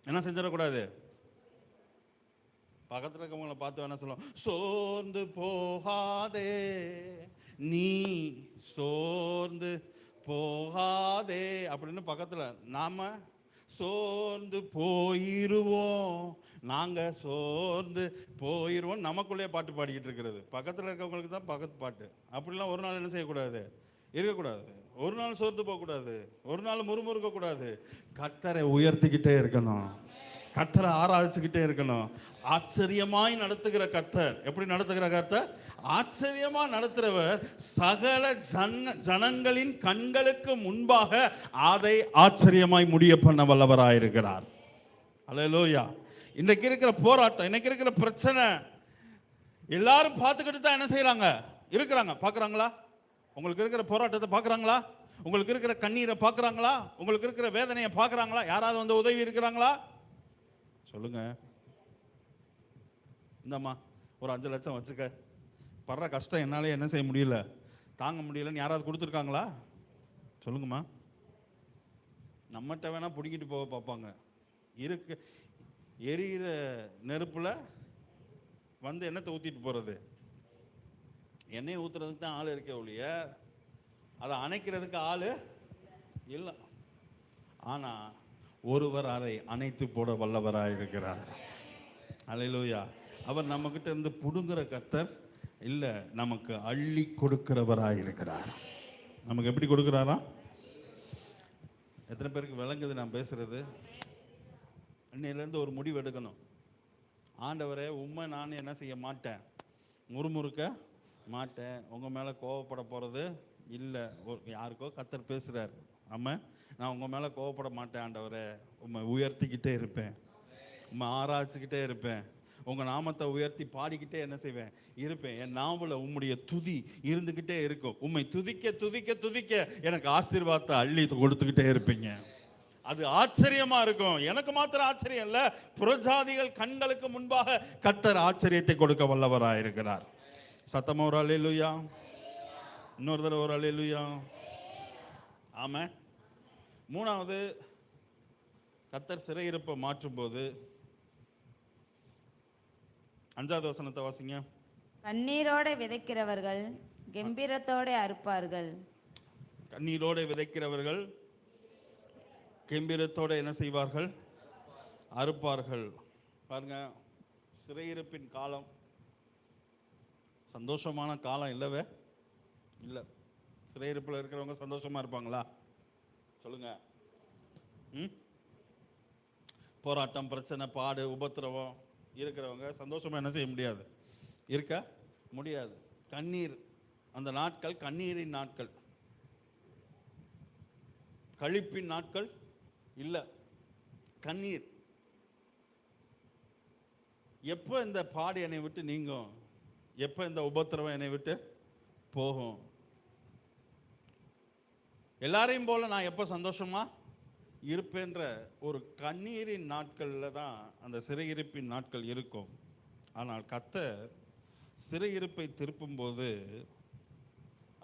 என்ன செஞ்சிடக்கூடாது. பக்கத்தில் இருக்கவங்களை பார்த்து என்ன சொல்லுவோம், சோர்ந்து போகாதே நீ சோர்ந்து போகாதே அப்படின்னு பக்கத்தில். நாம சோர்ந்து போயிருவோம், நாங்க சோர்ந்து போயிருவோம், நமக்குள்ளே பாட்டு பாடிக்கிட்டு இருக்கிறது. பக்கத்தில் இருக்கவங்களுக்கு தான் பக்கத்து பாட்டு. அப்படிலாம் ஒரு நாள் என்ன செய்யக்கூடாது, இருக்கக்கூடாது. ஒரு நாள் சோர்ந்து போகக்கூடாது, ஒரு நாள் முறுமுறுக்க கூடாது. கர்த்தரை உயர்த்திக்கிட்டே இருக்கணும், கர்த்தரை ஆராய்ச்சிக்கிட்டே இருக்கணும். ஆச்சரியமாய் நடத்துகிற கர்த்தர். எப்படி நடத்துகிற கர்த்தர்? ஆச்சரியமா நடத்துகிறவர். சகல ஜனங்களின் கண்களுக்கு முன்பாக அதை ஆச்சரியமாய் முடிய பண்ண வல்லவராயிருக்கிறார். அல்லேலூயா. இன்னைக்கு இருக்கிற போராட்டம், இன்னைக்கு இருக்கிற பிரச்சனை எல்லாரும் பார்த்துக்கிட்டு தான் என்ன செய்யறாங்க, இருக்கிறாங்க. பார்க்குறாங்களா? உங்களுக்கு இருக்கிற போராட்டத்தை பார்க்குறாங்களா? உங்களுக்கு இருக்கிற கண்ணீரை பார்க்குறாங்களா? உங்களுக்கு இருக்கிற வேதனையை பார்க்குறாங்களா? யாராவது வந்து உதவி இருக்கிறாங்களா? சொல்லுங்க. இந்தம்மா ஒரு 5 லட்சம் வச்சுக்க, படுற கஷ்டம் என்னாலே என்ன செய்ய முடியல, தாங்க முடியலன்னு யாராவது கொடுத்துருக்காங்களா? சொல்லுங்கம்மா. நம்மகிட்ட வேணா பிடிக்கிட்டு போக பார்ப்பாங்க. இருக்கு எரியிற நெருப்புல வந்து எண்ணெய் ஊற்றிட்டு போகிறது. எண்ணெய் ஊற்றுறதுக்கு தான் ஆள் இருக்கே ஒழிய அதை அணைக்கிறதுக்கு ஆள் இல்லை. ஆனால் ஒருவர் அதை அணைத்து போட வல்லவராக இருக்கிறார். அல்லேலூயா. அவர் நம்மகிட்ட இருந்து புடுங்குற கர்த்தர் இல்லை, நமக்கு அள்ளி கொடுக்கிறவராக இருக்கிறார். நமக்கு எப்படி கொடுக்குறாரா? எத்தனை பேருக்கு விளங்குது நான் பேசுறது? இன்னையிலேருந்து ஒரு முடிவு எடுக்கணும். ஆண்டவரே, உண்மை நான் என்ன செய்ய மாட்டேன், முறுமுறுக்க மாட்டேன், உங்கள் மேலே கோவப்பட போகிறது இல்லை. யாருக்கோ கர்த்தர் பேசுகிறார். ஆமாம், நான் உங்கள் மேலே கோவப்பட மாட்டேன் ஆண்டவரே, உண்மை உயர்த்திக்கிட்டே இருப்பேன், உண்மை ஆராய்ச்சிக்கிட்டே இருப்பேன், உங்கள் நாமத்தை உயர்த்தி பாடிக்கிட்டே என்ன செய்வேன், இருப்பேன். என் நாவல உம்முடைய துதி இருந்துக்கிட்டே இருக்கும். உண்மை துதிக்க துதிக்க துதிக்க எனக்கு ஆசீர்வாதத்தை அள்ளி கொடுத்துக்கிட்டே இருப்பீங்க. அது ஆச்சரியமா இருக்கும். எனக்கு மாத்திரம் ஆச்சரியம் இல்லை, புறஜாதிகள் கண்களுக்கு முன்பாக கர்த்தர் ஆச்சரியத்தை கொடுக்க வல்லவராக இருக்கிறார். சத்தமா ஒரு அல்லேலூயா. இன்னொரு தடவை ஒரு அல்லேலூயா. ஆமாம். மூணாவது, கர்த்தர் சிறையிருப்பை மாற்றும் போது 5வது வசனத்தை வாசிங்க. கண்ணீரோட விதைக்கிறவர்கள் கெம்பீரத்தோட அறுப்பார்கள். கண்ணீரோட விதைக்கிறவர்கள் கெம்பீரத்தோட என்ன செய்வார்கள், அறுப்பார்கள். பாருங்க, சிறையிருப்பின் காலம் சந்தோஷமான காலம் இல்லவே இல்லை. சிறையிருப்பில் இருக்கிறவங்க சந்தோஷமா இருப்பாங்களா? சொல்லுங்க. போராட்டம், பிரச்சனை, பாடு, உபத்திரவம் இருக்கிறவங்க சந்தோஷமா என்ன செய்ய முடியாது, இருக்க முடியாது. கண்ணீர், அந்த நாட்கள் கண்ணீரின் நாட்கள், கழிப்பின் நாட்கள் இல்லை, கண்ணீர். எப்போ இந்த பாடு என்னை விட்டு நீங்கும், எப்போ இந்த உபத்திரவம் என்னை விட்டு போகும், எல்லாரையும் போல நான் எப்போ சந்தோஷமா இருப்பேன்ற ஒரு கண்ணீரின் நாட்களில் தான் அந்த சிறையிருப்பின் நாட்கள் இருக்கும். ஆனால் கர்த்தர் சிறையிருப்பை திருப்பும்போது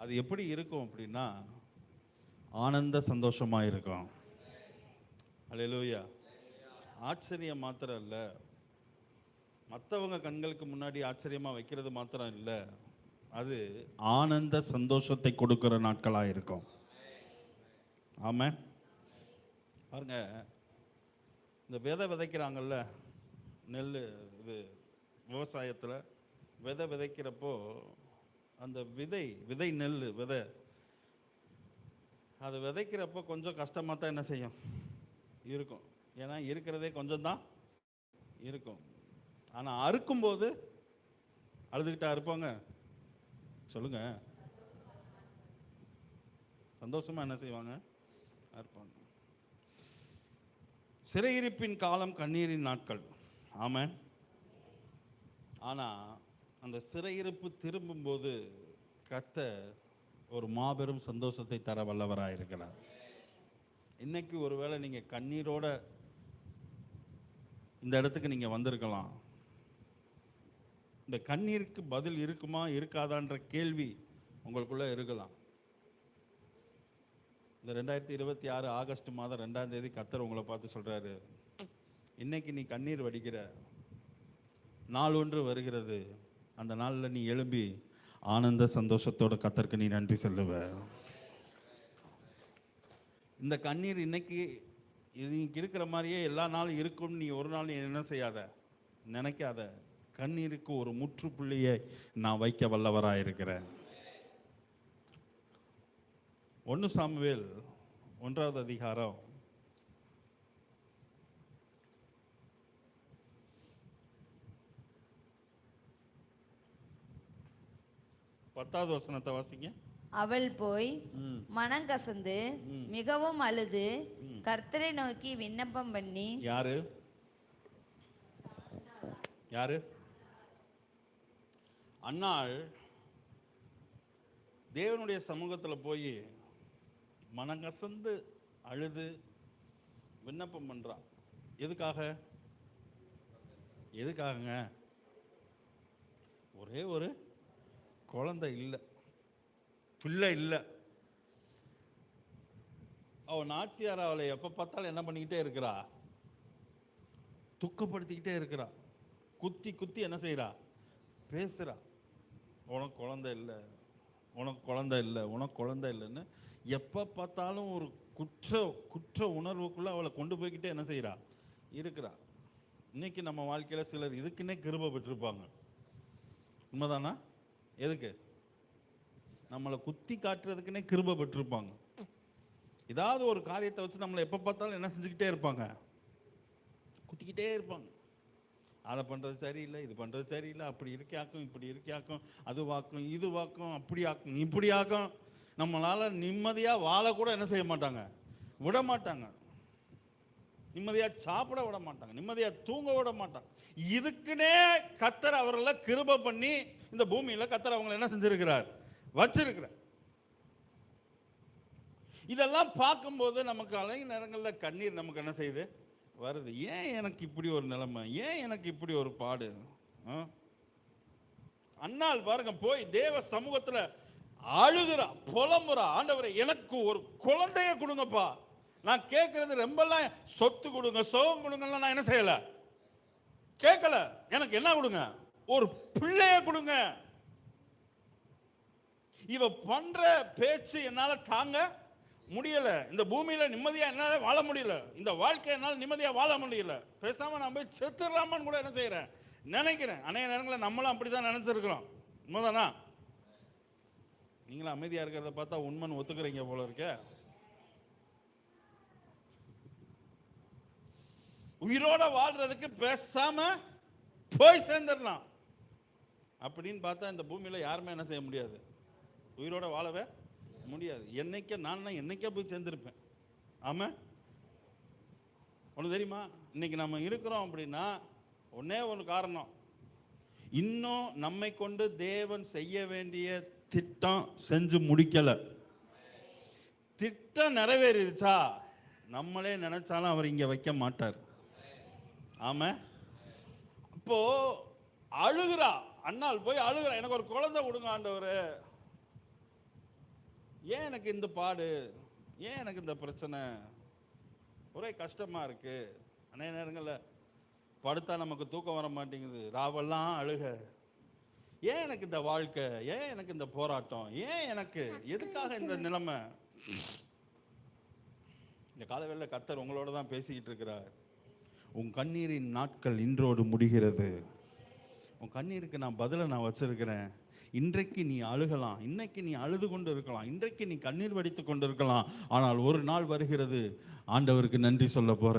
அது எப்படி இருக்கும் அப்படின்னா, ஆனந்த சந்தோஷமாக இருக்கும். அல்லேலூயா. ஆச்சரியம் மாத்திரம் இல்லை, மற்றவங்க கண்களுக்கு முன்னாடி ஆச்சரியமாக வைக்கிறது மாத்திரம் இல்லை, அது ஆனந்த சந்தோஷத்தை கொடுக்கிற நாட்களாக இருக்கும். ஆமாம். பாருங்க, இந்த விதை விதைக்கிறாங்கல்ல, நெல் இது விவசாயத்தில் விதை விதைக்கிறப்போ அந்த விதை நெல் விதை அது விதைக்கிறப்போ கொஞ்சம் கஷ்டமாக தான் என்ன செய்யும் இருக்கும். ஏன்னா இருக்கிறதே கொஞ்சம் தான் இருக்கும். ஆனால் அறுக்கும்போது அழுதுகிட்டா இருப்பாங்க? சொல்லுங்க. சந்தோஷமா என்ன செய்வாங்க? இருப்பாங்க. சிறையிருப்பின் காலம் கண்ணீரின் நாட்கள். ஆமென். ஆனா அந்த சிறையிருப்பு திரும்பும்போது கர்த்தர் ஒரு மாபெரும் சந்தோஷத்தை தர வல்லவராயிருக்கிறார். இன்னைக்கு ஒருவேளை நீங்க கண்ணீரோட இந்த இடத்துக்கு நீங்க வந்திருக்கலாம். இந்த கண்ணீருக்கு பதில் இருக்குமா இருக்காதான்ற கேள்வி உங்களுக்குள்ள இருக்கலாம். இந்த 2026 ஆகஸ்ட் மாதம் 2ஆம் தேதி கர்த்தர் உங்களை பார்த்து சொல்றாரு, இன்னைக்கு நீ கண்ணீர் வடிக்கிற நாள் ஒன்று வருகிறது. அந்த நாளில் நீ எழும்பி ஆனந்த சந்தோஷத்தோட கர்த்தருக்கு நீ நன்றி சொல்லுவ. இந்த கண்ணீர் இன்னைக்கு இது இருக்கிற மாதிரியே எல்லா நாளும் இருக்கும்னு நீ ஒரு நாள் நீ என்ன செய்யாத, நினைக்காத. கண்ணீருக்கு ஒரு முற்றுப்புள்ளியை நான் வைக்க வல்லவராயிருக்கிறேன். 1 சாமுவேல் 1ஆவது அதிகாரம் 10வது வசனத்தை வாசிங்க. அவள் போய் மனங்கசந்து மிகவும் அழுது கர்த்தரை நோக்கி விண்ணப்பம் பண்ணி. யாரு யாரு? அன்னாள் தேவனுடைய சமூகத்தில் போய் மனங்கசந்து அழுது விண்ணப்பம் பண்றா. எதுக்காகங்க? ஒரே ஒரு குழந்தை இல்லை, பிள்ளை இல்லை. அவள் நாச்சியார் அவளை எப்போ பார்த்தாலும் என்ன பண்ணிக்கிட்டே இருக்கிறா? துக்கப்படுத்திக்கிட்டே இருக்கிறா. குத்தி குத்தி என்ன செய்கிறா? பேசுகிறா. உனக்கு குழந்தை இல்லை, உனக்கு குழந்தை இல்லை, உனக்கு குழந்தை இல்லைன்னு எப்போ பார்த்தாலும் ஒரு குற்ற உணர்வுக்குள்ளே அவளை கொண்டு போய்கிட்டே என்ன செய்கிறா? இருக்கிறா. இன்னைக்கு நம்ம வாழ்க்கையில் சிலர் இதுக்குன்னே கிருபை பெற்றிருப்பாங்க. உண்மைதானா? எதுக்கு? நம்மளை குத்தி காட்டுறதுக்குன்னே கிருபை பெற்றிருப்பாங்க. ஏதாவது ஒரு காரியத்தை வச்சு நம்மளை எப்போ பார்த்தாலும் என்ன செஞ்சுக்கிட்டே இருப்பாங்க? குத்திக்கிட்டே இருப்பாங்க. அதை பண்ணுறது சரியில்லை, இது பண்ணுறது சரியில்லை, அப்படி இருக்காக்கும், இப்படி இருக்காக்கும், அது வாக்கும், இது வாக்கும், அப்படி ஆக்கும், இப்படி ஆக்கும். நம்மளால் நிம்மதியாக வாழ கூட என்ன செய்ய மாட்டாங்க? விட மாட்டாங்க. நிம்மதியாக சாப்பிட விட மாட்டாங்க, நிம்மதியாக தூங்க விட மாட்டாங்க. இதுக்குன்னே கர்த்தர் அவர்களை கிருபை பண்ணி இந்த பூமியில் கர்த்தர் அவங்களை என்ன செஞ்சிருக்கிறார்? வச்சிருக்கிறார். இதெல்லாம் பார்க்கும்போது நமக்கு அலை நேரங்களில் கண்ணீர் நமக்கு என்ன செய்யுது? வருது. ஏன் எனக்கு இப்படி ஒரு நிலைமை? ஏன் எனக்கு இப்படி ஒரு பாடு? அன்னாள் பாருங்க போய் தேவ சமூகத்தில் அழுகிறா, புலம்புறா. ஆண்டவரே எனக்கு ஒரு குழந்தைய கொடுங்கப்பா. நான் கேட்கறது ரொம்பலாம் சொத்து கொடுங்க, சோகம் கொடுங்கலாம் நான் என்ன செய்யல, கேட்கல. எனக்கு என்ன கொடுங்க? ஒரு பிள்ளைய கொடுங்க. இவ பண்ற பேச்சு என்னால தாங்க முடியல. இந்த பூமியில நிம்மதியா என்னால வாழ முடியல. இந்த வாழ்க்கை என்னால் நிம்மதியா வாழ முடியல. பேசாம நான் போய் செத்துடலாமான்னு கூட என்ன செய்யறேன், நினைக்கிறேன். அநேக நேரங்களில் நம்மளும் அப்படிதான் நினைச்சிருக்கிறோம். உண்மைதானா? நீங்களும் அமைதியா இருக்கிறத பார்த்தா உண்மைன்னு ஒத்துக்கிறீங்க போல இருக்க. உயிரோட வாழ்றதுக்கு பேசாம போய் சேர்ந்துடலாம் அப்படின்னு பார்த்தா இந்த பூமியில யாருமே என்ன செய்ய முடியாது, உயிரோட வாழவே முடியாது. என்னைக்கே போய் சேர்ந்திருப்பேன். ஆமா, ஒன்று தெரியுமா? இன்னைக்கு நம்ம இருக்கிறோம் அப்படின்னா ஒன்னே ஒரு காரணம், இன்னும் நம்மை கொண்டு தேவன் செய்ய வேண்டிய திட்டம் செஞ்சு முடிக்கல. திட்டம் நிறைவேறிடுச்சா நம்மளே நினைச்சாலும் அவர் இங்க வைக்க மாட்டார். ஆமா, அப்போ அழுகிறா அண்ணாள், போய் அழுகிறா, எனக்கு ஒரு குழந்தை கொடுங்க ஆண்டவரே. ஏன் எனக்கு இந்த பாடு? ஏன் எனக்கு இந்த பிரச்சனை? ஒரே கஷ்டமா இருக்கு. அநேக நேரங்களில் படுத்தா நமக்கு தூக்கம் வர மாட்டேங்குது, ராவெல்லாம் அழுக. ஏன் எனக்கு இந்த வாழ்க்கை? ஏன் எனக்கு இந்த போராட்டம்? ஏன் எனக்கு? எதுக்காக இந்த நிலைமை? இந்த காலவேளையில் கர்த்தர் உங்களோட தான் பேசிக்கிட்டு இருக்கிறார். உன் கண்ணீரின் நாட்கள் இன்றோடு முடிகிறது. உன் கண்ணீருக்கு நான் பதிலை நான் வச்சிருக்கிறேன். இன்றைக்கு நீ அழுகலாம், இன்னைக்கு நீ அழுது கொண்டு இருக்கலாம், இன்றைக்கு நீ கண்ணீர் வடித்து கொண்டு இருக்கலாம். ஆனால் ஒரு நாள் வருகிறது, ஆண்டவருக்கு நன்றி சொல்ல போற.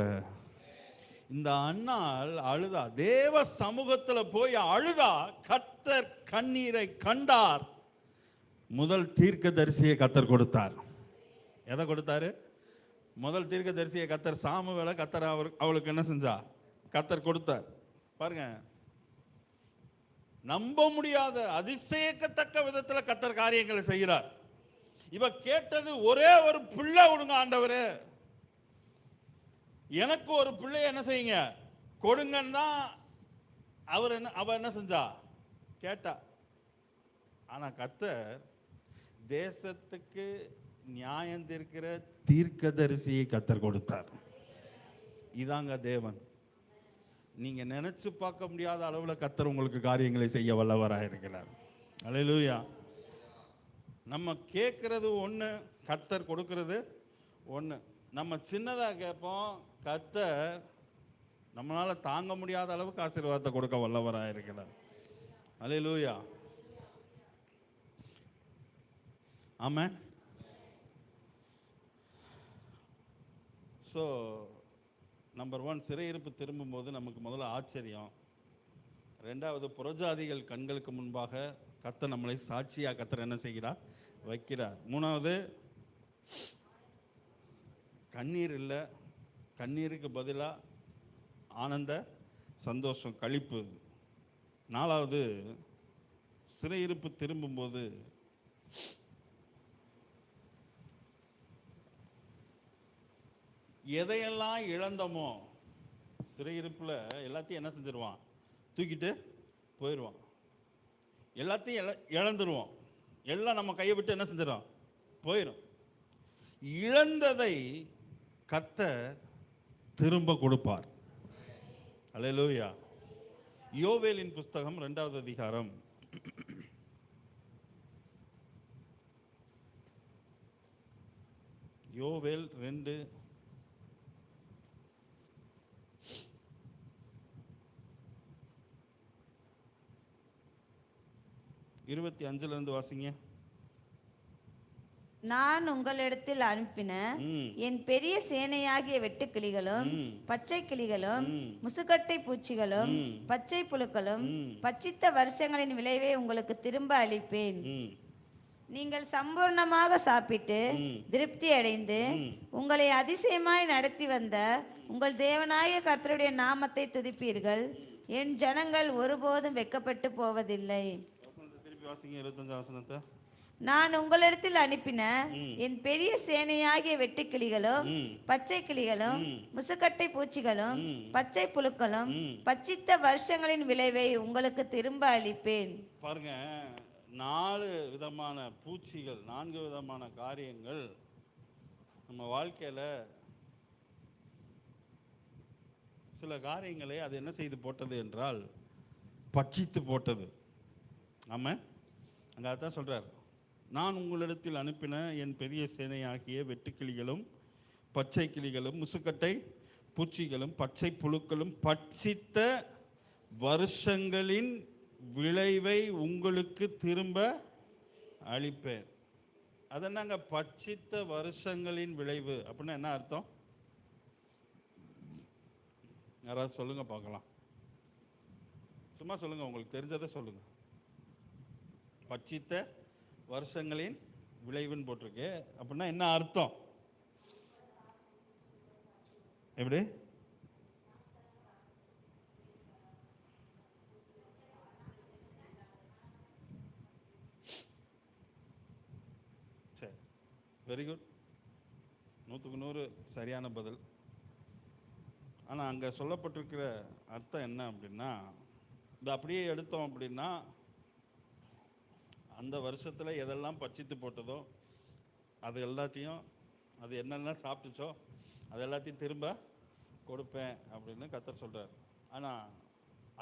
இந்த அன்னாள் அழுதா, தேவ சமூகத்துல போய் அழுதா. கர்த்தர் கண்ணீரை கண்டார். முதல் தீர்க்கதரிசியை கர்த்தர் கொடுத்தார். எதை கொடுத்தாரு? முதல் தீர்க்கதரிசியை கர்த்தர் சாமுவேலை கர்த்தர் அவளுக்கு என்ன செஞ்சா? கர்த்தர் கொடுத்தார். பாருங்க, நம்ப முடியாத அதிசயிக்கத்தக்க விதத்துல கர்த்தர் காரியங்களை செய்கிறார். இவ கேட்டது ஒரே ஒரு பிள்ளை கொடுங்க ஆண்டவரே, எனக்கு ஒரு பிள்ளைய என்ன செய்யுங்க கொடுங்கன்னு தான் அவ என்ன செஞ்சா? கேட்டா. ஆனா கர்த்தர் தேசத்துக்கு நியாயம் தீர்க்கிற தீர்க்கதரிசியை கர்த்தர் கொடுத்தார். இதாங்க தேவன். நீங்க நினைச்சு பார்க்க முடியாத அளவுல கர்த்தர் உங்களுக்கு காரியங்களை செய்ய வல்லவராக இருக்கிறார். அல்லேலூயா. நம்ம கேட்கறது ஒண்ணு, கர்த்தர் கொடுக்கிறது ஒண்ணு. நம்ம சின்னதா கேட்போம், கர்த்தர் நம்மளால தாங்க முடியாத அளவுக்கு ஆசீர்வாதத்தை கொடுக்க வல்லவராக இருக்கிறார். அல்லேலூயா. ஆமென். ஸோ நம்பர் 1, சிறையிருப்பு திரும்பும்போது நமக்கு முதல்ல ஆச்சரியம். 2வது, புறஜாதிகள் கண்களுக்கு முன்பாக கர்த்தர் நம்மளை சாட்சியா கர்த்தர் என்ன செய்கிறார்? வைக்கிறார். 3வது, கண்ணீர் இல்லை, கண்ணீருக்கு பதிலாக ஆனந்த சந்தோஷம், களிப்பு. 4வது, சிறையிருப்பு திரும்பும்போது எதையெல்லாம் இழந்தோமோ, சிறையிருப்புல எல்லாத்தையும் என்ன செஞ்சிருவான்? தூக்கிட்டு போயிடுவான். எல்லாத்தையும் இழந்துருவோம். எல்லாம் நம்ம கையை விட்டு என்ன செஞ்சிடும்? போயிடும். இழந்ததை கர்த்தர் திரும்ப கொடுப்பார். அல்லேலூயா. யோவேலின் புஸ்தகம் 2வது அதிகாரம் 2 25 வாசிங்க. நான் உங்களிடத்தில் அனுப்பின என் பெரிய சேனையாகிய வெட்டுக்கிளிகளும் பச்சை கிளிகளும் முசுக்கட்டை பூச்சிகளும் பச்சை புழுக்களும் பச்சித்த வருஷங்களின் விளைவை உங்களுக்கு திரும்ப அளிப்பேன். நீங்கள் சம்பூர்ணமாக சாப்பிட்டு திருப்தி அடைந்து உங்களை அதிசயமாய் நடத்தி வந்த உங்கள் தேவனாகிய கர்த்தருடைய நாமத்தை துதிப்பீர்கள். என் ஜனங்கள் ஒருபோதும் வெட்கப்பட்டு போவதில்லை. திருப்பி வாசிங்க 25 வசனத்தை. நான் உங்களிடத்தில் அனுப்பின என் பெரிய சேனையாகிய வெட்டுக்கிளிகளும் பச்சை கிளிகளும் முசுக்கட்டை பூச்சிகளும் பச்சை புழுக்களும் பச்சித்த வருஷங்களின் விளைவை உங்களுக்கு திரும்ப அளிப்பேன். பாருங்க, 4 விதமான பூச்சிகள், 4 விதமான காரியங்கள் நம்ம வாழ்க்கையில சில காரியங்களை அது என்ன செய்து போட்டது என்றால் பட்சித்து போட்டது. ஆமாம், அங்கே அதான் சொல்றார், நான் உங்களிடத்தில் அனுப்பின என் பெரிய சேனையாகிய வெட்டுக்கிளிகளும் பச்சை கிளிகளும் முசுக்கட்டை பூச்சிகளும் பச்சை புழுக்களும் பட்சித்த வருஷங்களின் விளைவை உங்களுக்கு திரும்ப அளிப்பேன். அது என்னங்க பட்சித்த வருஷங்களின் விளைவு அப்படின்னா என்ன அர்த்தம்? யாராவது சொல்லுங்க பார்க்கலாம். சும்மா சொல்லுங்க, உங்களுக்கு தெரிஞ்சதை சொல்லுங்க. பட்சித்த வருஷங்களின் விளைவுன்னு போட்டிருக்கு அப்படின்னா என்ன அர்த்தம்? எப்படி? சரி, வெரி குட். 100க்கு 100 சரியான பதில். ஆனால் அங்கே சொல்லப்பட்டிருக்கிற அர்த்தம் என்ன அப்படின்னா, இது அப்படியே எடுத்தோம் அப்படின்னா அந்த வருஷத்தில் எதெல்லாம் பட்சித்து போட்டதோ அது எல்லாத்தையும், அது என்னென்ன சாப்பிட்டுச்சோ அது எல்லாத்தையும் திரும்ப கொடுப்பேன் அப்படின்னு கர்த்தர் சொல்கிறார். ஆனால்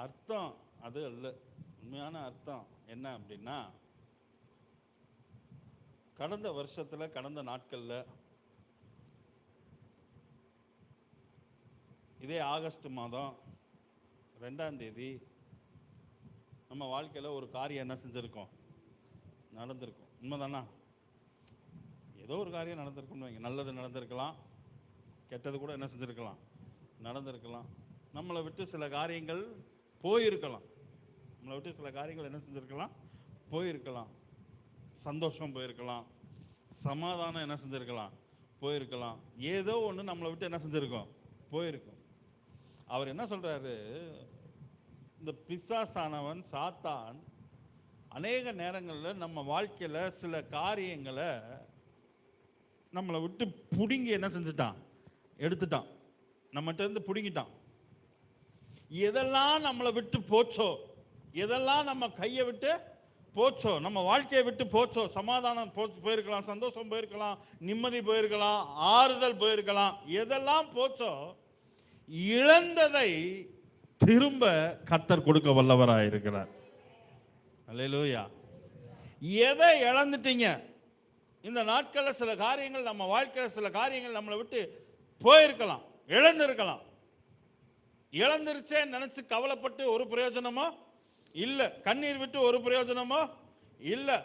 அர்த்தம் அது அல்ல. உண்மையான அர்த்தம் என்ன அப்படின்னா, கடந்த வருஷத்தில் கடந்த நாட்களில் இதே ஆகஸ்ட் மாதம் 2ஆம் தேதி நம்ம வாழ்க்கையில் ஒரு காரியம் என்ன செஞ்சுருக்கோம்? நடந்திருக்கும். உண்மைதானா? ஏதோ ஒரு காரியம் நடந்திருக்குன்னு வைங்க. நல்லது நடந்திருக்கலாம், கெட்டது கூட என்ன செஞ்சுருக்கலாம்? நடந்திருக்கலாம். நம்மளை விட்டு சில காரியங்கள் போயிருக்கலாம். நம்மளை விட்டு சில காரியங்கள் என்ன செஞ்சிருக்கலாம்? போயிருக்கலாம். சந்தோஷம் போயிருக்கலாம், சமாதானம் என்ன செஞ்சிருக்கலாம்? போயிருக்கலாம். ஏதோ ஒன்று நம்மளை விட்டு என்ன செஞ்சிருக்கோம்? போயிருக்கும். அவர் என்ன சொல்றாரு? இந்த பிசாசானவன், சாத்தான் அநேக நேரங்களில் நம்ம வாழ்க்கையில் சில காரியங்களை நம்மளை விட்டு பிடுங்கி என்ன செஞ்சுட்டான்? எடுத்துட்டான். நம்மகிட்ட இருந்து பிடுங்கிட்டான். எதெல்லாம் நம்மளை விட்டு போச்சோ, எதெல்லாம் நம்ம கையை விட்டு போச்சோ, நம்ம வாழ்க்கையை விட்டு போச்சோ, சமாதானம் போயிருக்கலாம், சந்தோஷம் போயிருக்கலாம், நிம்மதி போயிருக்கலாம், ஆறுதல் போயிருக்கலாம், எதெல்லாம் போச்சோ, இழந்ததை திரும்ப கர்த்தர் கொடுக்க வல்லவராக இருக்கிறார். அல்லேலூயா. எதை இழந்துட்டீங்க? இந்த நாட்களில் சில காரியங்கள், நம்ம வாழ்க்கையில் சில காரியங்கள் நம்மளை விட்டு போயிருக்கலாம், இழந்திருக்கலாம். இழந்துருச்சேன்னு நினைச்சு கவலைப்பட்டு ஒரு பிரயோஜனமோ இல்லை, கண்ணீர் விட்டு ஒரு பிரயோஜனமோ இல்லை.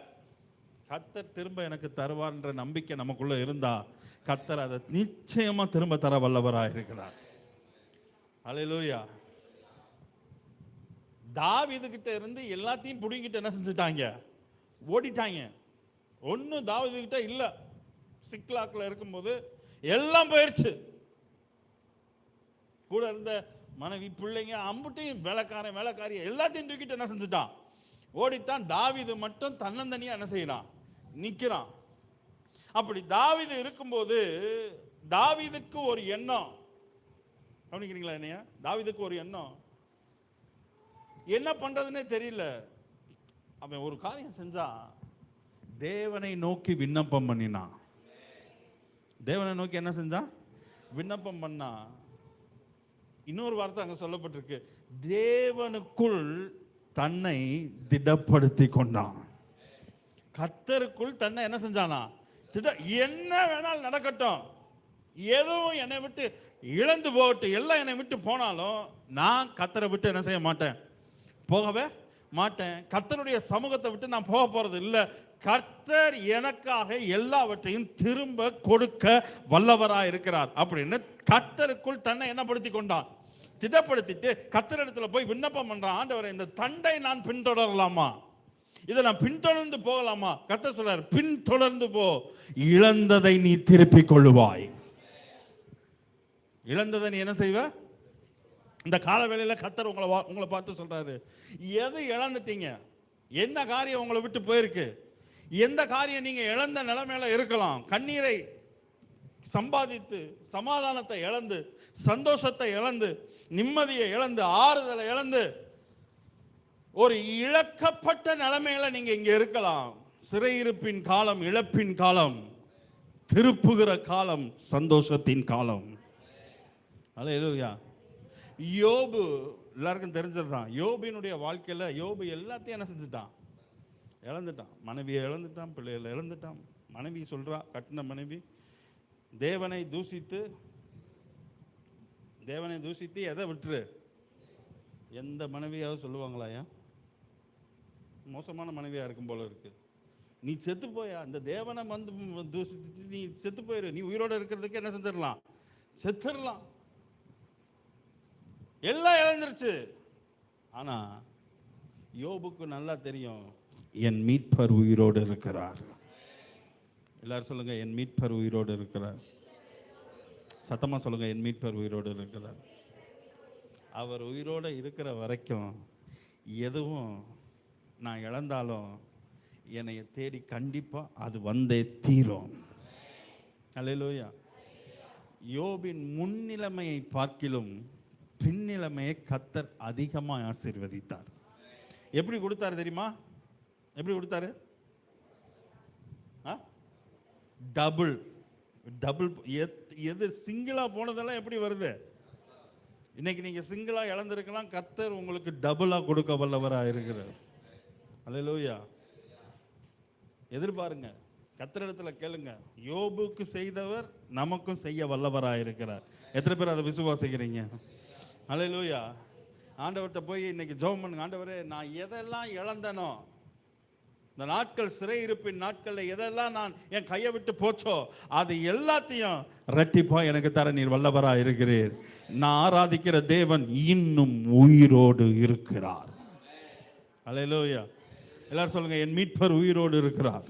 கர்த்தர் திரும்ப எனக்கு தருவார்ன்ற நம்பிக்கை நமக்குள்ள இருந்தா கர்த்தர் அதை நிச்சயமா திரும்ப தர வல்லவராக இருக்கிறார். அல்லேலூயா. தாவீது கிட்ட இருந்து எல்லாத்தையும் புடிங்கிட்டு என்ன செஞ்சுட்டாங்க? ஓடிட்டாங்க. ஒன்னும் தாவீது கிட்ட இல்ல. சிக்லாக்ல இருக்கும்போது எல்லாம் போயிருச்சு. கூட இருந்த மனைவி, பிள்ளைங்க, அம்புட்டையும் வேலைக்காரி எல்லாத்தையும் தூக்கிட்டு என்ன செஞ்சுட்டான்? ஓடிட்டான். தாவீது மட்டும் தன்னந்தனியா என்ன செய்யறான்? நிக்கிறான். அப்படி தாவீது இருக்கும்போது தாவீதுக்கு ஒரு எண்ணம். கவனிக்கிறீங்களா என்னையா? தாவீதுக்கு ஒரு எண்ணம். என்ன பண்றதுன்னே தெரியல. அவன் ஒரு காரியம் செஞ்சான். தேவனை நோக்கி விண்ணப்பம் பண்ணினான். தேவனை நோக்கி என்ன செஞ்சான்? விண்ணப்பம் பண்ணா. இன்னொரு வார்த்தை அங்க சொல்லப்பட்டிருக்கு, தேவனுக்குள் தன்னை திடப்படுத்தி கொண்டான். கர்த்தருக்குள் தன்னை என்ன செஞ்சானா? என்ன வேணாலும் நடக்கட்டும், எதுவும் என்னை விட்டு இழந்து போகட்டும், எல்லாம் என்னை விட்டு போனாலும் நான் கர்த்தரை விட்டு என்ன செய்ய மாட்டேன்? போகவே மாட்டேன். கர்த்தருடைய சமூகத்தை விட்டு நான் போக போறது இல்லை. கர்த்தர் எனக்காக எல்லாவற்றையும் திரும்ப கொடுக்க வல்லவராக இருக்கிறார் அப்படின்னு கர்த்தருக்குள் தன்னை என்ன படுத்தி கொண்டான்? திடப்படுத்திட்டு கர்த்தரிடத்துல போய் விண்ணப்பம் பண்றான். ஆண்டவரே, இந்த தண்டை நான் பின்தொடரலாமா? இதை நான் பின்தொடர்ந்து போகலாமா? கர்த்தர் சொல்றார், பின்தொடர்ந்து போ, இழந்ததை நீ திருப்பிக் கொள்ளுவாய். இழந்ததை நீ என்ன செய்வ? இந்த கால வேளையில கர்த்தர் உங்களை பார்த்து சொல்றாரு, எது இழந்துட்டீங்க? என்ன காரியம் உங்களை விட்டு போயிருக்கு? எந்த காரியம் நீங்க இழந்த நிலைமையில இருக்கலாம்? கண்ணீரை சம்பாதித்து, சமாதானத்தை இழந்து, சந்தோஷத்தை இழந்து, நிம்மதியை இழந்து, ஆறுதலை இழந்து, ஒரு இழக்கப்பட்ட நிலைமையில நீங்க இங்க இருக்கலாம். சிறையிருப்பின் காலம், இழப்பின் காலம், திருப்புகிற காலம், சந்தோஷத்தின் காலம். அல்லேலூயா. யோபு எல்லாருக்கும் தெரிஞ்சதுதான். யோபினுடைய வாழ்க்கையில யோபு எல்லாத்தையும் என்ன செஞ்சுட்டான்? இழந்துட்டான். மனைவியை இழந்துட்டான், பிள்ளைகளை இழந்துட்டான். மனைவி சொல்றா, கட்டின மனைவி, தேவனை தூசித்து எதை விட்டுரு? எந்த மனைவியாவது சொல்லுவாங்களாயா? மோசமான மனைவியா இருக்கும் போல இருக்கு. நீ செத்து போயா, இந்த தேவனை வந்து தூசித்து நீ செத்து போயிரு. நீ உயிரோட இருக்கிறதுக்கு என்ன செஞ்சிடலாம்? செத்துடலாம். எல்லாம் இழந்துருச்சு. ஆனா யோபுக்கு நல்லா தெரியும், என் மீட்பர் உயிரோடு இருக்கிறார். எல்லாரும் சொல்லுங்க, என் மீட்பர் உயிரோடு இருக்கிறார். சத்தமா சொல்லுங்க, என் மீட்பர் உயிரோடு இருக்கிறார். அவர் உயிரோடு இருக்கிற வரைக்கும் எதுவும் நான் இழந்தாலும் என்னைய தேடி கண்டிப்பா அது வந்தே தீரும். அல்லேலூயா. யோபின் முன்னிலைமையை பார்க்கிலும் பின்னிலைமையை கர்த்தர் அதிகமாக ஆசீர்வதித்தார். எப்படி கொடுத்தாரு தெரியுமா? எப்படி கொடுத்தாரு? டபுள். எது சிங்கிளா போனதெல்லாம் எப்படி வருது? இன்னைக்கு நீங்க சிங்கிளா இழந்திருக்கலாம், கர்த்தர் உங்களுக்கு டபுளா கொடுக்க வல்லவராக இருக்கிறார். அல்லேலூயா. எதிர்பாருங்க, கர்த்தரிடத்துல கேளுங்க. யோபுக்கு செய்தவர் நமக்கும் செய்ய வல்லவராக இருக்கிறார். எத்தனை பேர் அதை விசுவாசிக்கிறீங்க? அல்லேலூயா. ஆண்டவர்கிட்ட போய் இன்னைக்கு ஜெபம் பண்ணுங்க. ஆண்டவரே, நான் எதெல்லாம் இழந்தனோ இந்த நாட்கள் சிறையிருப்பின் நாட்களில் எதெல்லாம் நான் என் கையை விட்டு போச்சோ அது எல்லாத்தையும் ரெட்டிப்பா எனக்கு தர நீர் வல்லவராக இருக்கிறீர். நான் ஆராதிக்கிற தேவன் இன்னும் உயிரோடு இருக்கிறார். அல்லேலூயா. எல்லாரும் சொல்லுங்க, என் மீட்பர் உயிரோடு இருக்கிறார்.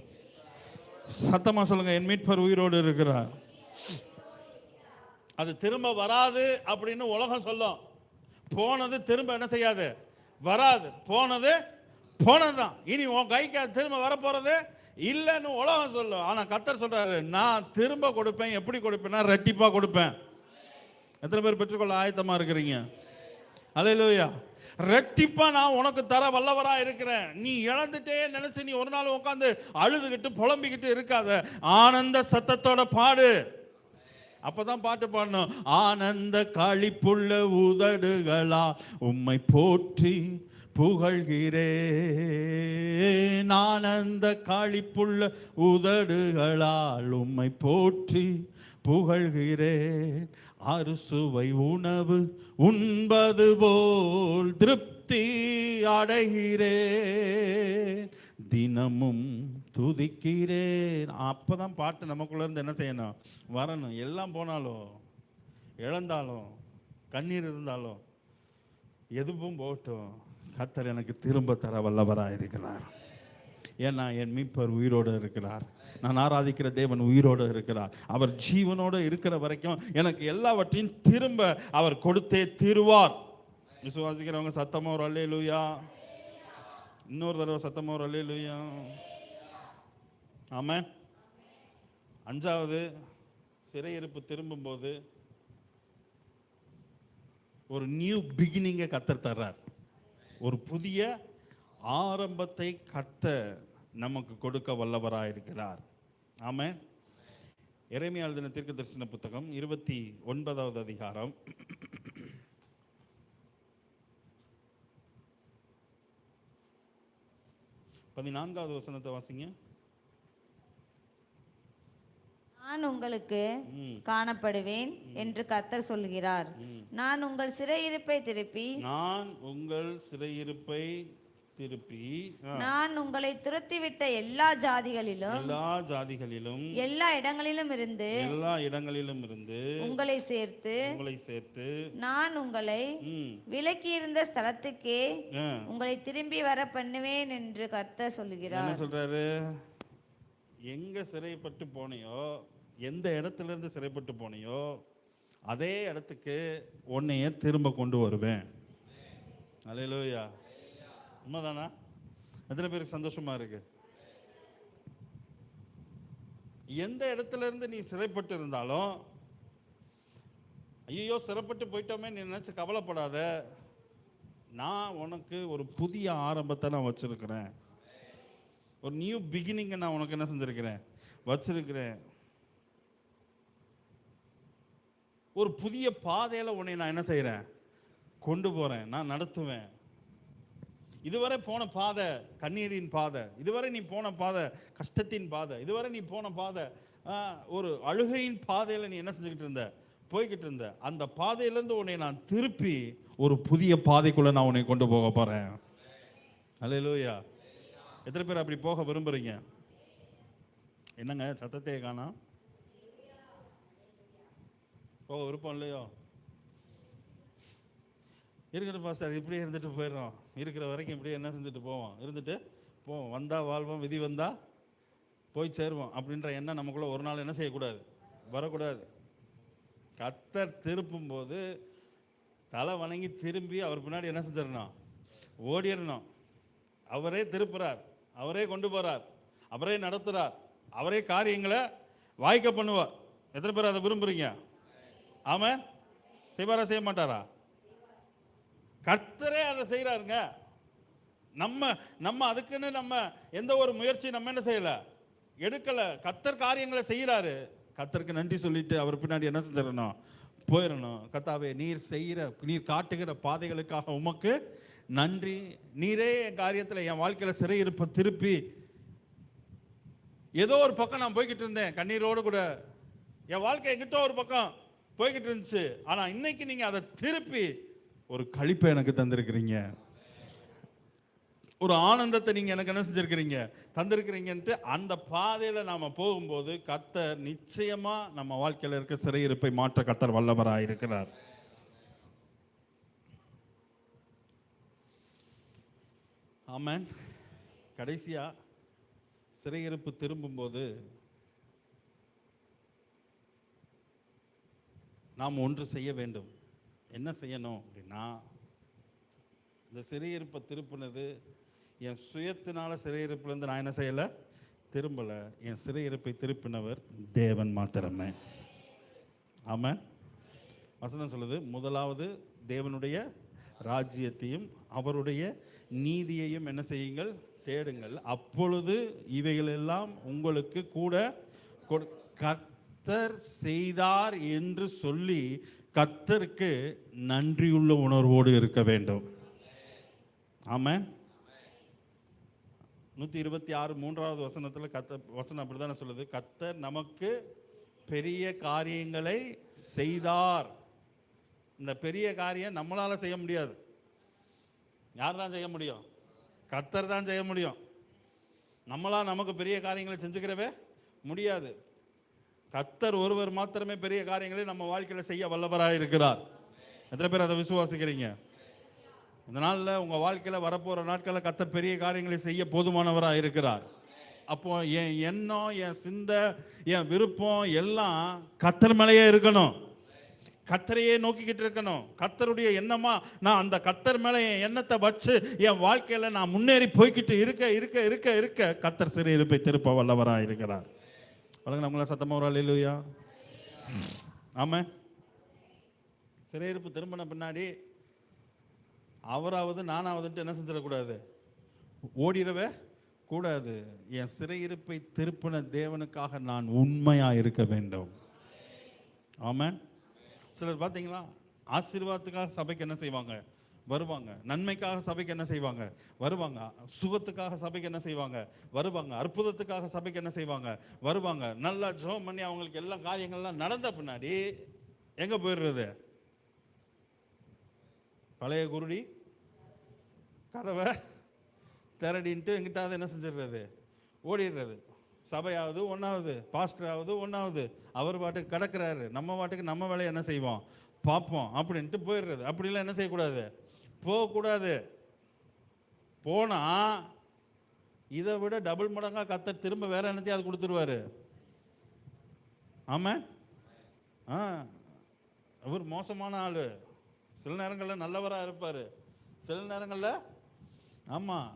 சத்தமா சொல்லுங்க, என் மீட்பர் உயிரோடு இருக்கிறார். அது திரும்ப வராது அப்படின்னு உலகம் சொல்லும். போனது திரும்ப என்ன செய்யாது, வராது. போனது போனதுதான். இனி உன் கைக்கு அது திரும்ப வரப்போறது இல்லைன்னு உலகம் சொல்லும். ஆனா கர்த்தர் சொல்றாரு, நான் திரும்ப கொடுப்பேன். எப்படி கொடுப்பேன்னா ரெட்டிப்பா கொடுப்பேன். எத்தனை பேர் பெற்றுக்கொள்ள ஆயத்தமா இருக்கிறீங்க? அல்லேலூயா. ரெட்டிப்பா நான் உனக்கு தர வல்லவரா இருக்கிறேன். நீ இழந்துட்டே நினைச்சு நீ ஒரு நாள் உட்காந்து அழுதுகிட்டு புலம்பிக்கிட்டு இருக்காத. ஆனந்த சத்தத்தோட பாடு. அப்பதான் பாட்டு பாடணும். ஆனந்த களிப்புள்ள உதடுகளா உம்மை போற்றி புகழ்கிறேன். ஆனந்த களிப்புள்ள உதடுகளால் உம்மை போற்றி புகழ்கிறேன். அறுசுவை உணவு உண்பது போல் திருப்தி அடைகிறேன். தினமும் துதிக்கிறேன். அப்பதான் பாட்டு நமக்குள்ள இருந்து என்ன செய்யணும், வரணும். எல்லாம் போனாலும் இழந்தாலும் கண்ணீர் இருந்தாலும் எதுவும் போகட்டும், கர்த்தர் எனக்கு திரும்ப தர வல்லவராக இருக்கிறார். ஏன்னா என் மீட்பர் உயிரோடு இருக்கிறார். நான் ஆராதிக்கிற தேவன் உயிரோடு இருக்கிறார். அவர் ஜீவனோடு இருக்கிற வரைக்கும் எனக்கு எல்லாவற்றையும் திரும்ப அவர் கொடுத்தே தீருவார். விசுவாசிக்கிறவங்க சத்தமா ஒரு அல்லேலூயா. இன்னொரு தடவை சத்தமா ஒரு அல்லேலூயா. ஆமென். அஞ்சாவது, சிறையிருப்பு திரும்பும்போது ஒரு நியூ பிகினிங்கை கர்த்தர் தர்றார். ஒரு புதிய ஆரம்பத்தை கர்த்தர் நமக்கு கொடுக்க வல்லவராக இருக்கிறார். ஆமென். எரேமியா எழுதின தீர்க்கதரிசன புத்தகம் 29வது அதிகாரம் 14வது வசனத்தை வாசிங்க. நான் உங்களுக்கு காணப்படுவேன் என்று கர்த்தர் சொல்கிறார். நான் உங்கள் சிறையிருப்பை திருப்பி நான் உங்களை துரத்திவிட்ட எல்லா ஜாதிகளிலும் எல்லா இடங்களிலும் இருந்து உங்களை சேர்த்து நான் உங்களை விலக்கியிருந்த ஸ்தலத்துக்கே உங்களை திரும்பி வர பண்ணுவேன் என்று கர்த்தர் சொல்கிறார். என்ன சொல்றாரு? எங்க சிறைப்பட்டு போனியோ, எந்த இடத்துல இருந்து சிறைப்பட்டு போனியோ அதே இடத்துக்கு உன்னைய திரும்ப கொண்டு வருவேன். அல்லேலூயா. உண்மைதானா? எத்தனை பேருக்கு சந்தோஷமா இருக்கு? எந்த இடத்துல இருந்து நீ சிறைப்பட்டு இருந்தாலும், ஐயோ சிறைப்பட்டு போயிட்டோமே நீ நினைச்சு கவலைப்படாத. நான் உனக்கு ஒரு புதிய ஆரம்பத்தை நான் வச்சிருக்கிறேன். ஒரு நியூ பிகினிங்கை நான் உனக்கு என்ன செஞ்சிருக்கிறேன், வச்சிருக்கிறேன். ஒரு புதிய பாதையில உன்னை நான் என்ன செய்யறேன், கொண்டு போறேன், நான் நடத்துவேன். இதுவரை போன பாதை கண்ணீரின் பாதை, இதுவரை நீ போன பாதை கஷ்டத்தின் பாதை, இதுவரை நீ போன பாதை ஒரு அழுகையின் பாதையில நீ என்ன செஞ்சுக்கிட்டு இருந்த, போய்கிட்டு இருந்த. அந்த பாதையிலேருந்து உன்னை நான் திருப்பி ஒரு புதிய பாதைக்குள்ள நான் உன்னை கொண்டு போக போறேன். அல்லேலூயா. எத்தனை பேர் அப்படி போக விரும்புறீங்க? என்னங்க சத்தத்தையே காணோம்? போக விருப்பம் இல்லையோ? இருக்கிற பாஸ்டர் இப்படியே இருந்துட்டு போயிடுறோம், இருக்கிற வரைக்கும் இப்படியே என்ன செஞ்சுட்டு போவோம், இருந்துட்டு போவோம், வந்தா வாழ்வோம், விதி வந்தா போய் சேருவோம் அப்படின்ற எண்ணம் நமக்குள்ள ஒரு நாள் என்ன செய்யக்கூடாது, வரக்கூடாது. கர்த்தர் திருப்பும் போது தலை வணங்கி திரும்பி அவர் பின்னாடி என்ன செஞ்சிடணும், ஓடிடணும். அவரே திருப்புறார், அவரே கொண்டு போறார், அவரே நடத்துறார், அவரே காரியங்களை வாய்க்க பண்ணுவார். எத்தனை பேர் அதை விரும்புறீங்க? ஆமாம். செய்வாரா செய்ய மாட்டாரா? கர்த்தரே அதை செய்கிறாருங்க. நம்ம அதுக்குன்னு நம்ம எந்த ஒரு முயற்சி நம்ம என்ன செய்யலை, எடுக்கலை. கர்த்தர் காரியங்களை செய்கிறாரு. கர்த்தருக்கு நன்றி சொல்லிட்டு அவர் பின்னாடி என்ன செஞ்சிடணும், போயிடணும். கர்த்தாவே நீர் காட்டுகிற பாதைகளுக்காக உமக்கு நன்றி. நீரே என் காரியத்தில் என் வாழ்க்கையில் சிறையிருப்ப திருப்பி, ஏதோ ஒரு பக்கம் நான் போய்கிட்டு இருந்தேன் கண்ணீரோடு கூட, என் வாழ்க்கை எங்கிட்ட ஒரு பக்கம் போய்கிட்டு இருந்துச்சு. ஆனால் இன்னைக்கு நீங்கள் அதை திருப்பி ஒரு களிப்பை எனக்கு தந்திருக்கிறீங்க. ஒரு ஆனந்தத்தை நீங்க எனக்கு என்ன செஞ்சிருக்கிறீங்க, தந்திருக்கிறீங்கன்ட்டு அந்த பாதையில நாம போகும்போது கர்த்தர் நிச்சயமா நம்ம வாழ்க்கையில இருக்க சிறையிருப்பை மாற்ற கர்த்தர் வல்லவராய் இருக்கிறார். ஆமென். கடைசியா சிறையிருப்பு திரும்பும்போது நாம் ஒன்று செய்ய வேண்டும். என்ன செய்யணும் அப்படின்னா, இந்த சிறையிருப்பை திருப்பினது என் சுயத்தினால சிறையிருப்புலேருந்து நான் என்ன செய்யலை, திரும்பலை. என் சிறையிருப்பை திருப்பினவர் தேவன் மாத்திரமே. ஆமென். வசனம் சொல்லுது, முதலாவது தேவனுடைய ராஜ்யத்தையும் அவருடைய நீதியையும் என்ன செய்யுங்கள், தேடுங்கள், அப்பொழுது இவைகளெல்லாம் உங்களுக்கு கூட கர்த்தர் செய்தார் என்று சொல்லி கர்த்தருக்கு நன்றியுள்ள உணர்வோடு இருக்க வேண்டும். ஆமென். 126 3வது வசனத்தில் வசனம் அப்படித்தானே சொல்லுது, கர்த்தர் நமக்கு பெரிய காரியங்களை செய்தார். இந்த பெரிய காரியம் நம்மளால செய்ய முடியாது. யார் தான் செய்ய முடியும்? கர்த்தர் தான் செய்ய முடியும். நம்மளா நமக்கு பெரிய காரியங்களை செஞ்சுக்கிறவே முடியாது. கர்த்தர் ஒருவர் மாத்திரமே பெரிய காரியங்களை நம்ம வாழ்க்கையில் செய்ய வல்லவராக இருக்கிறார். எத்தனை பேர் அதை விசுவாசிக்கிறீங்க? இந்த நாளில் உங்கள் வாழ்க்கையில் வரப்போகிற நாட்களில் கர்த்தர் பெரிய காரியங்களை செய்ய போதுமானவராக இருக்கிறார். அப்போ என் எண்ணம், என் சிந்தை, என் விருப்பம் எல்லாம் கர்த்தர் மேலேயே இருக்கணும். கர்த்தரையே நோக்கிக்கிட்டு இருக்கணும். கர்த்தருடைய எண்ணமா நான் அந்த கர்த்தர் மேலே என் எண்ணத்தை வச்சு என் வாழ்க்கையில் நான் முன்னேறி போய்கிட்டு இருக்க இருக்க இருக்க இருக்க கர்த்தர் சிறையிருப்பை திருப்ப வல்லவராக இருக்கிறார். வழங்க நம்மள சத்தமாக ஒரு அல்லேலூயா. ஆமாம். சிறையிருப்பு திரும்பின பின்னாடி அவராவது நானாவதுன்ட்டு என்ன செஞ்சிடக்கூடாது, ஓடிடவே கூடாது. என் சிறையிருப்பை திருப்பின தேவனுக்காக நான் உண்மையாக இருக்க வேண்டும். ஆமென். சிலர் பார்த்தீங்களா, ஆசீர்வாதத்துக்காக சபைக்கு என்ன செய்வாங்க, வருவாங்க. நன்மைக்காக சபைக்கு என்ன செய்வாங்க, வருவாங்க. சுகத்துக்காக சபைக்கு என்ன செய்வாங்க, வருவாங்க. அற்புதத்துக்காக சபைக்கு என்ன செய்வாங்க, வருவாங்க. நல்லா ஜெபம் பண்ணி அவங்களுக்கு எல்லா காரியங்கள்லாம் நடந்த பின்னாடி எங்கே போயிடுறது, பழைய குருடி கதவை திரடின்ட்டு எங்கிட்டாவது என்ன செஞ்சிடுறது, ஓடிடுறது. சபையாவது ஒன்றாவது, பாஸ்டராவது ஒன்றாவது, அவர் பாட்டுக்கு கிடக்கிறாரு, நம்ம பாட்டுக்கு நம்ம வேலையை என்ன செய்வோம், பார்ப்போம் அப்படின்ட்டு போயிடுறது. அப்படிலாம் என்ன செய்யக்கூடாது, போகக்கூடாது. போனால் இதை விட டபுள் மடங்காக கர்த்தர் திரும்ப வேற என்னத்தையும் அது கொடுத்துருவாரு. ஆமாம். அவர் மோசமான ஆள். சில நேரங்களில் நல்லவராக இருப்பார், சில நேரங்களில் ஆமாம்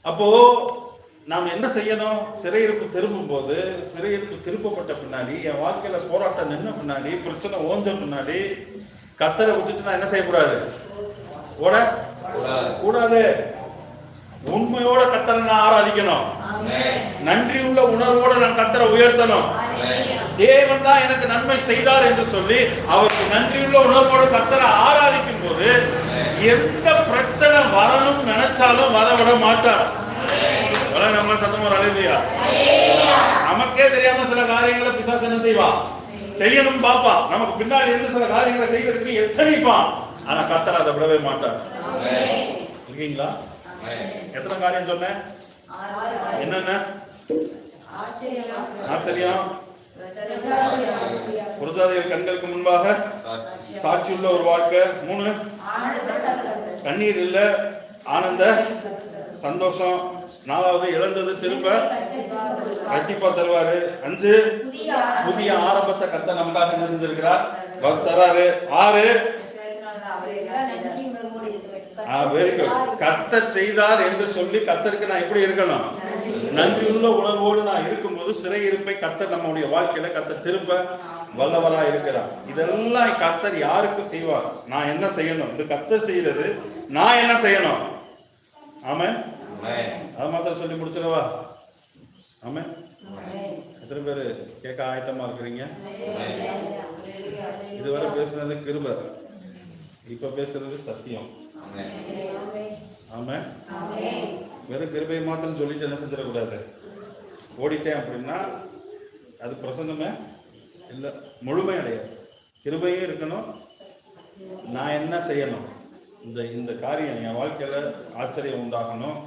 அப்போ நாம் என்ன செய்யணும், சிறையிருப்பு திரும்பும் போது, சிறையிருப்பு திருப்பப்பட்ட பின்னாடி, என் வாழ்க்கையில போராட்டம் நின்ன பின்னாடி, பிரச்சனை ஓஞ்ச பின்னாடி கர்த்தரை விட்டுட்டு நான் என்ன செய்யக்கூடாது, ஓட கூடாது. உண்மையோட கர்த்தரை நான் ஆராதிக்கணும். நன்றி உள்ள உணர்வோட நான் கர்த்தரை உயர்த்தணும். தேவன் தான் எனக்கு நன்மை செய்தார் என்று சொல்லி அவருக்கு நன்றியுள்ள உணர்வோடு கர்த்தரை ஆராதிக்கும் போது எந்த பிரச்சனை வரணும் நினைச்சாலும் வர விட மாட்டார். நம்மள சத்தமா அழைதியா, நமக்கே தெரியாம சில காரியங்களை பிசாசு என்ன செய்வா, செய்யணும் பாப்பா, நமக்கு பின்னாடி இருந்து சில காரியங்களை செய்யறதுக்கு எத்தனைப்பான். ஆனா கர்த்தர் அதை விடவே மாட்டார். இருக்கீங்களா? எத்தனை காரியம் சொன்னேன்? என்னென்ன? ஆச்சரியம், புரதாதேவ கண்களுக்கு முன்பாக சாட்சியுள்ள ஒரு வாழ்க்கை. 3 கண்ணீர் இல்ல, ஆனந்த சந்தோஷம். 4வது இழந்தது திரும்ப கண்டிப்பா தருவாரு. 5 புதிய ஆரம்பத்தை கர்த்தர் நமக்காக என்ன செஞ்சிருக்கிறார், தராரு. 6 வெரி குட், கர்த்தர் செய்தார் என்று சொல்லி கர்த்தருக்கு நான் எப்படி இருக்கணும், நன்றியுள்ள உணர்வோடு நான் இருக்கும்போது சிறையிருப்பை கர்த்தர் நம்முடைய வாழ்க்கையில கர்த்தர் திரும்ப வல்லவரா இருக்கிறார். இதெல்லாம் கர்த்தர் யாருக்கு செய்வார், நான் என்ன செய்யணும், இது கர்த்தர் செய்யறது, நான் என்ன செய்யணும். ஆமென். அது மாத்திரம் சொல்லி முடிச்சிடவா? ஆமென். எத்தனை பேர் கேட்க ஆயத்தமா இருக்கிறீங்க? இதுவரை பேசுனது கிருபை, இப்ப பேசுறது சத்தியம். ஆமென். வெறும் கிருபையை மாத்திரம் சொல்லிட்டு என்ன செஞ்சிடக்கூடாது. ஓடிட்டேன் அப்படின்னா அது பிரசங்கமே இல்லை, முழுமை அடையாது. கிருபையும் இருக்கணும். நான் என்ன செய்யணும், இந்த காரியம் என் வாழ்க்கையில ஆச்சரியம் உண்டாகணும்,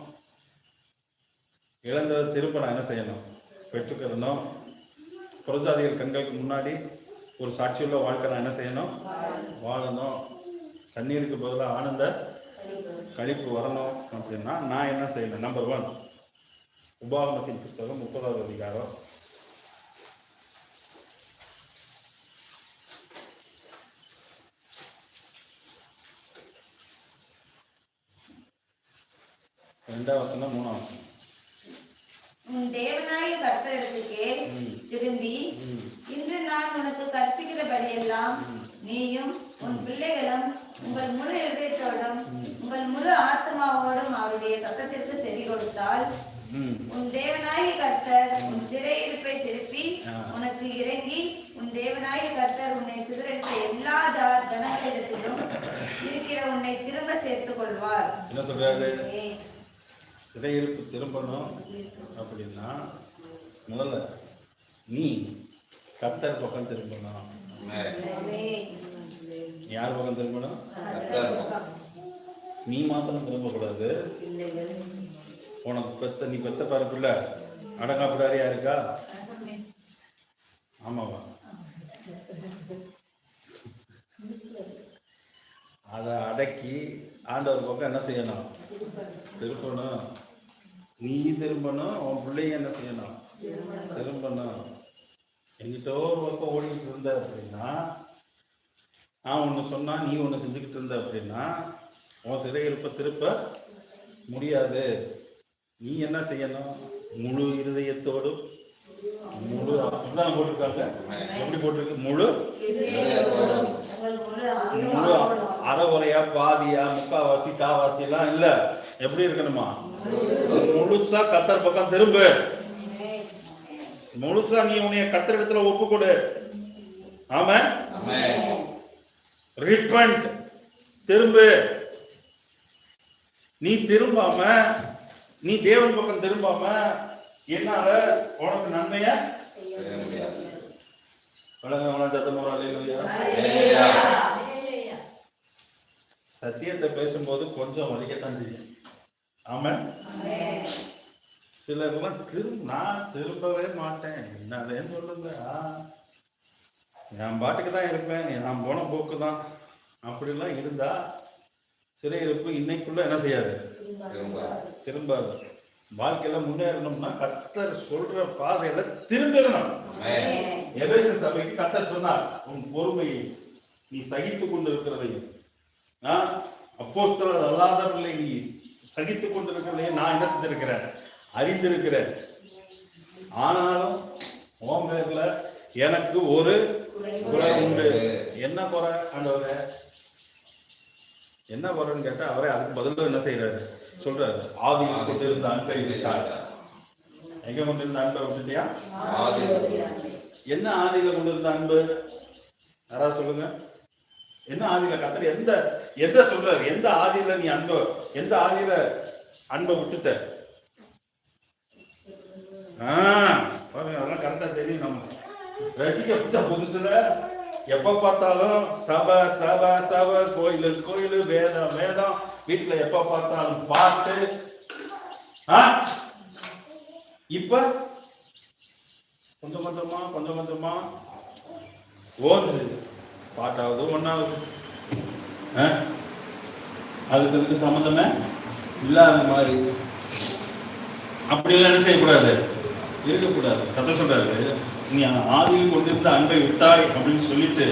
இழந்ததை திரும்ப நான் என்ன செய்யணும், பெற்றுக்கிறணும். புறஜாதிகள் கண்களுக்கு முன்னாடி ஒரு சாட்சியுள்ள வாழ்க்கை நான் என்ன செய்யணும், வாழணும். கண்ணீருக்கு பதிலாக ஆனந்த கழிப்பு வரணும் அப்படின்னா நான் என்ன செய்யணும். நம்பர் 1, உபாகமத்தின் புஸ்தகம் 30வது அதிகாரம் 2வது வசனம் 3வது வசனம். உன் தேவனாகிய கர்த்தரிடத்துக்கே திரும்பி இன்று நான் உனக்கு கற்பிக்கிறபடியெல்லாம் நீயும் உன் பிள்ளைகளும் உங்கள் முழு இதயத்தோடும் உங்கள் முழு ஆத்மாவோடும் அவருடைய சத்தத்திற்கு செவி கொடுத்தால் உன் தேவனாகிய கர்த்தர் உன் சிறையிருப்பை திருப்பி உனக்கு இறங்கி உன் தேவனாகிய கர்த்தர் உன்னை சிதறடித்த எல்லா ஜனங்களிடத்திலும் இருக்கிற உன்னை திரும்ப சேர்த்துக் கொள்வார். என்ன சொல்றாரு? சிறையிருப்பு திரும்பணும் அப்படின்னா முதல்ல நீ கர்த்தர் பக்கம் திரும்பணும். யார் பக்கம் திரும்பணும்? நீ மாத்திரம் திரும்பக்கூடாது. உனக்கு நீ பெத்த பரப்புல அடங்காப்பிடாரியா இருக்கா? ஆமாவா? அதை அடக்கி ஆண்டவர் பக்கம் என்ன செய்யணும்? திரும்பணும். நீ திரும்பணும், உன் பிள்ளைங்க என்ன செய்யணும்? திரும்பணும். எங்கிட்ட ஒரு பக்கம் ஓடிக்கிட்டு இருந்த அப்படின்னா, நான் ஒன்று சொன்னா நீ ஒன்று செஞ்சுக்கிட்டு இருந்த அப்படின்னா உன் சிறையிருப்ப திருப்ப முடியாது. நீ என்ன செய்யணும்? முழு இருதயத்தோடும் முழு அப்படிதான் போட்டிருக்காங்க. எப்படி போட்டிருக்கு? முழு முழு அறவுரையா பாதியா முக்காவாசி காவாசி எல்லாம் இல்ல. எப்படி இருக்கணுமா? முழுசா கர்த்தர் பக்கம் திரும்பு. முழுசா நீ உன்னைய கர்த்தர் இடத்துல ஒப்பு கொடு. ஆமென். ரிப்பன்ட், திரும்பு. நீ திரும்பாம, நீ தேவன் பக்கம் திரும்பாம என்னால உனக்கு நன்மைய சத்தியத்தை பேசும்போது கொஞ்சம் வலிக்கத்தான் செய்யும். ஆமென். சிலர்லாம் நான் திரும்பவே மாட்டேன், என்னதேன்னு சொல்லுங்க, என் பாட்டுக்கு தான் இருப்பேன், நான் போன போக்கு தான் அப்படிலாம் இருந்தா சிறையிருப்பு இன்னைக்குள்ள என்ன செய்யாது? திரும்பாது. வாழ்க்கையில முன்னேறணும்னா கர்த்தர் சொல்ற பாதையில திரும்பணும். எபேசு சபைக்கு கர்த்தர் சொன்னார், உன் பொறுமையை நீ சகித்துக் கொண்டு இருக்கிறதையும் அப்போஸ்தலர் அல்லாதவர்களை நீ சகித்துக் கொண்டிருக்கிறதையும் நான் என்ன செஞ்சிருக்கிறேன்? அறிந்திருக்கிறேன். ஆனாலும் உன் பேர்ல எனக்கு ஒரு குறை உண்டு. என்ன குறை ஆண்டவரே? என்ன குறைன்னு கேட்டா அவரே அதுக்கு பதில் என்ன செய்யறாரு? சொல்றாரு, ஆதியில் கொண்டிருந்த அன்பை விட்டார். எங்க கொண்டிருந்த அன்பை விட்டுட்டியா? என்ன ஆதியில கொண்டிருந்த அன்பு? யாராவது சொல்லுங்க. என்ன ஆதியில கர்த்தர் எந்த சொல்றாரு? எந்த ஆதியில நீ அன்பை, எந்த ஆதியில அன்பை விட்டுட்ட? அதெல்லாம் கரெக்டா தெரியும். நம்ம ரசிக்க புதுசுல எப்ப பார்த்தாலும் சபை சபை சபை, கோயிலு கோயிலு, வேதம் வேதம், வீட்டுல எப்ப பார்த்தாலும் பாட்டு. இப்ப கொஞ்சம் கொஞ்சமா ஓஞ்சு பாட்டாவது ஒன்னாவது. அதுக்கு சம்பந்தமே இல்லாத மாதிரி அப்படிலாம் என்ன செய்யக்கூடாது, இருக்கக்கூடாது. கதை சொல்றாரு, நீ ஆதியில் கொண்டிருந்த அன்பை விட்டாய் அப்படின்னு சொல்லிட்டு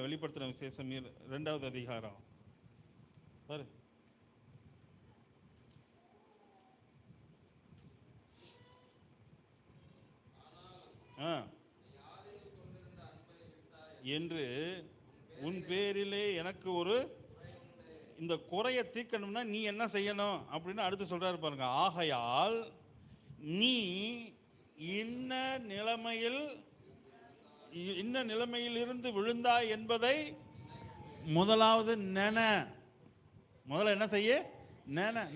வெளிப்படுத்தின விசேஷம் 2வது அதிகாரம் பாரு. என்று உன் பேரிலே எனக்கு ஒரு இந்த குறையை தீர்க்கணும்னா நீ என்ன செய்யணும் அப்படின்னு அடுத்து சொல்றாரு பாருங்க. ஆகையால் நீ இன்ன நிலைமையில் இருந்து விழுந்தாய் என்பதை முதலாவது முதல்ல என்ன செய்ய?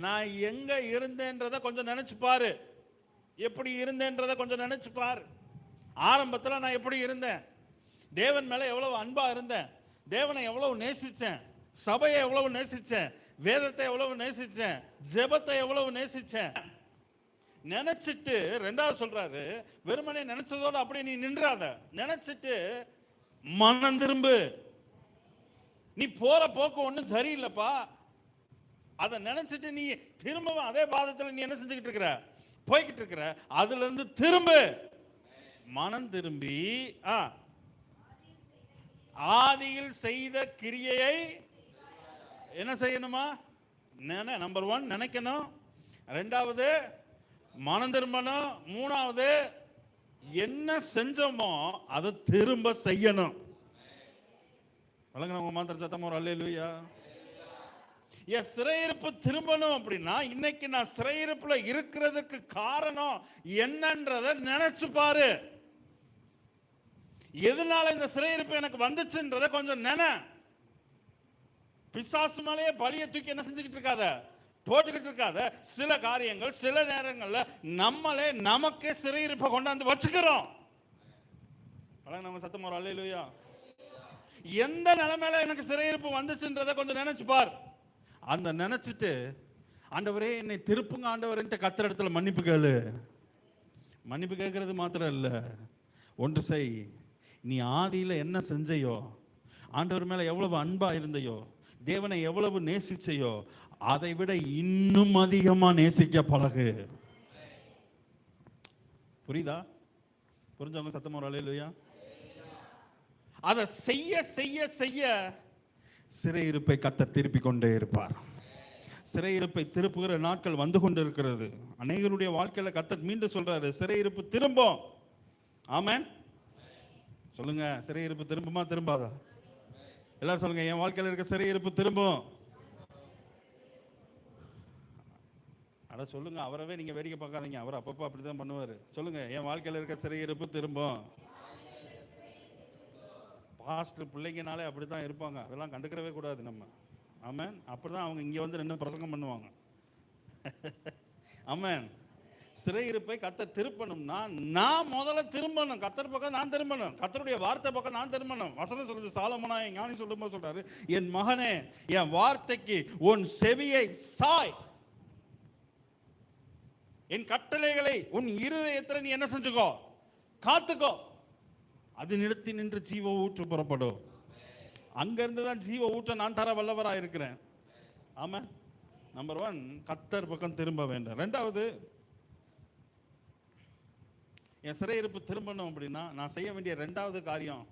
நான் எங்க இருந்தேன்றதை கொஞ்சம் நினைச்சு பாரு. எப்படி இருந்தேன்றதை கொஞ்சம் நினைச்சு பாரு. ஆரம்பத்தில் நான் எப்படி இருந்தேன்? தேவன் மேல எவ்வளவு அன்பா இருந்தேன், தேவனை எவ்வளவு நேசிச்சேன், சபையை எவ்வளவு நேசிச்சேன், வேதத்தை எவ்வளவு நேசிச்சேன், ஜெபத்தை எவ்வளவு நேசிச்சேன். நினைச்சிட்டு ரெண்டாவது சொல்றாரு, வெறுமனே நினைச்சதோட அப்படியே நீ நின்றாத. நினைச்சிட்டு மனம் திரும்பு. நீ போற போக்கு ஒன்றும் சரியில்லைப்பா. அதை நினைச்சிட்டு நீ திரும்பவும் அதே பாதத்தில் நீ என்ன செஞ்சுக்கிட்டு இருக்கிற? போய்கிட்டு இருக்கிற. அதுல இருந்து திரும்பு. மனம் திரும்பி ஆதியில் செய்த கிரியையை என்ன செய்யணுமா? நம்பர் 1 நினைக்கணும். ரெண்டாவது மனம் திரும்பணும். மூணாவது என்ன செஞ்சோமோ அதை திரும்ப செய்யணும். வழங்கினவங்க மாத்திர சத்தம் ஒரு அல்லேலூயா. என் சிறையிருப்பு திரும்பணும் அப்படின்னா இன்னைக்கு நான் சிறையிருப்புல இருக்கிறதுக்கு காரணம் என்னன்றத நினைச்சு பாரு. எதனால இந்த சிறையிருப்பு எனக்கு வந்துச்சுன்றத கொஞ்சம் நினை. பிசாசு மேலேயே பலியை தூக்கி என்ன செஞ்சுக்கிட்டு இருக்காத, போட்டுக்கிட்டு இருக்காத. சில காரியங்கள் சில நேரங்கள்ல நம்மளே நமக்கே சிறையிருப்பை கொண்டாந்து வச்சுக்கிறோம். நம்ம சத்தம் ஒரு அல்லேலூயா. எந்த நிலைமையில எனக்கு சிறையிருப்பு வந்துச்சுன்றத கொஞ்சம் நினைச்சு பார். அந்த நினைச்சிட்டு ஆண்டவரே என்னை திருப்புங்க ஆண்டவர்ன்ட்டு கர்த்தர் இடத்துல மன்னிப்பு கேளு. மன்னிப்பு கேட்கறது மாத்திரம் இல்ல, ஒன்று செய். நீ ஆதியில என்ன செஞ்சையோ, ஆண்டவர் மேல எவ்வளவு அன்பா இருந்தையோ, தேவனை எவ்வளவு நேசிச்சையோ, அதை விட இன்னும் அதிகமா நேசிக்க பழகு. புரியுதா? புரிஞ்சவங்க சத்தமா ஒரு அல்லேலூயா. அதை செய்ய செய்ய செய்ய சிறையிருப்பை கர்த்தர் திருப்பி கொண்டே இருப்பார். சிறையிருப்பை திருப்புகிற நாட்கள் வந்து கொண்டு இருக்கிறது. அநேகருடைய வாழ்க்கையில கர்த்தர் மீண்டும் சொல்றாரு, சிறையிருப்பு திரும்பும். ஆமென் சொல்லுங்க. சிறையிருப்பு திரும்புமா திரும்பாதா? எல்லாரும் சொல்லுங்க, என் வாழ்க்கையில இருக்க சிறையிருப்பு திரும்பும். அட சொல்லுங்க, அவரவே நீங்க வேடிக்கை பார்க்காதீங்க, அவர் அப்பப்போ அப்படிதான் பண்ணுவாரு. சொல்லுங்க, என் வாழ்க்கையில இருக்க சிறையிருப்பு திரும்பும். பாஸ்டர் பிள்ளைங்கனாலே அப்படிதான் இருப்பாங்க, அதெல்லாம் கண்டுக்கிறவே கூடாது நம்ம. ஆமென். அப்படிதான் அவங்க இங்க வந்து நின்று பிரசங்கம் பண்ணுவாங்க. ஆமென். சிறையிருப்பை கர்த்தர் திருப்பணும்னா நான் முதல்ல திரும்பணும். கர்த்தர் பக்கம் நான் திரும்பணும், கர்த்தருடைய வார்த்தை பக்கம் நான் திரும்பணும். வசனம் சொல்றது, சாலமோனா ஞானி சொல்லும்போது சொல்றாரு, என் மகனே என் வார்த்தைக்கு உன் செவியை சாய், என் கட்டளைகளை உன் இருதயத்தில் நீ என்ன செஞ்சுக்கோ, காத்துக்கோ. அது நிறுத்தி நின்று ஜீவ ஊற்று புறப்படும். அங்கிருந்து தான் ஜீவ ஊற்ற நான் தர வல்லவராக இருக்கிறேன். ஆமா. நம்பர் 1 கர்த்தர் பக்கம் திரும்ப வேண்டும். ரெண்டாவது, என் சிறையிருப்பு திரும்பணும் அப்படின்னா நான் செய்ய வேண்டிய ரெண்டாவது காரியம்,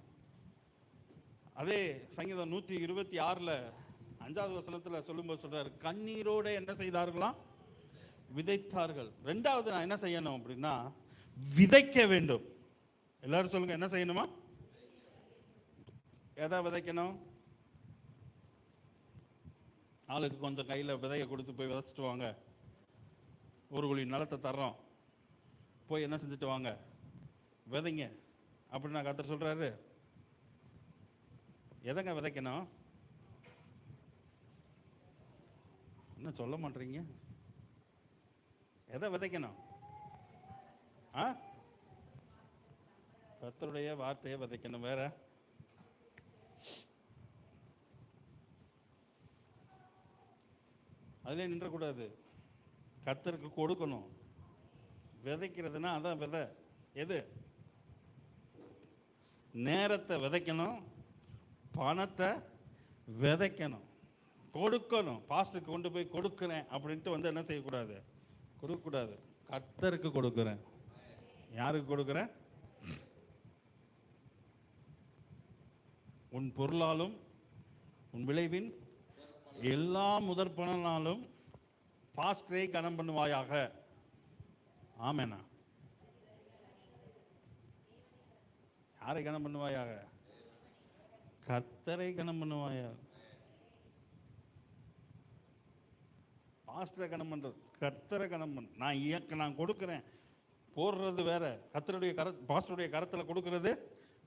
அதே சங்கீதம் 126 5வது வசனத்தில் சொல்லும்போது சொல்றாரு, கண்ணீரோட என்ன செய்தார்களாம்? விதைத்தார்கள். ரெண்டாவது நான் என்ன செய்யணும் அப்படின்னா விதைக்க வேண்டும். எல்லாரும் சொல்லுங்க, என்ன செய்யணுமா? எதை விதைக்கணும்? ஆளுக்கு கொஞ்சம் கையில் விதையை கொடுத்து போய் விதைச்சிட்டு வாங்க, ஒரு குழி நிலத்தை தர்றோம், போய் என்ன செஞ்சுட்டு வாங்க, விதைங்க அப்படின்னு கர்த்தர் சொல்றாரு. எதைங்க விதைக்கணும்? என்ன சொல்ல மாட்டீங்க? எதை விதைக்கணும்? கர்த்தருடைய வார்த்தையை விதைக்கணும். வேற அதிலே நின்றக்கூடாது, கர்த்தருக்கு கொடுக்கணும். விதைக்கிறதுனா அதான் விதை. எது? நேரத்தை விதைக்கணும், பணத்தை விதைக்கணும், கொடுக்கணும். பாஸ்டருக்கு கொண்டு போய் கொடுக்குறேன் அப்படின்ட்டு வந்து என்ன செய்யக்கூடாது, கொடுக்கக்கூடாது. கர்த்தருக்கு கொடுக்குறேன். யாருக்கு கொடுக்குறேன்? உன் பொருளாலும் உன் விளைவின் எல்லா முதற் பலனாலும் பாஸ்டரை கனம் பண்ணுவாயாக. ஆமேனா? யாரை கனம் பண்ணுவாயாக? கர்த்தரை கனம் பண்ணுவாயாக. பாஸ்டரை கனம் பண்றது, கர்த்தரை கனம் பண்ண. நான் கொடுக்குறேன் போடுறது வேற, கர்த்தருடைய பாஸ்டருடைய கரத்தில் கொடுக்கறது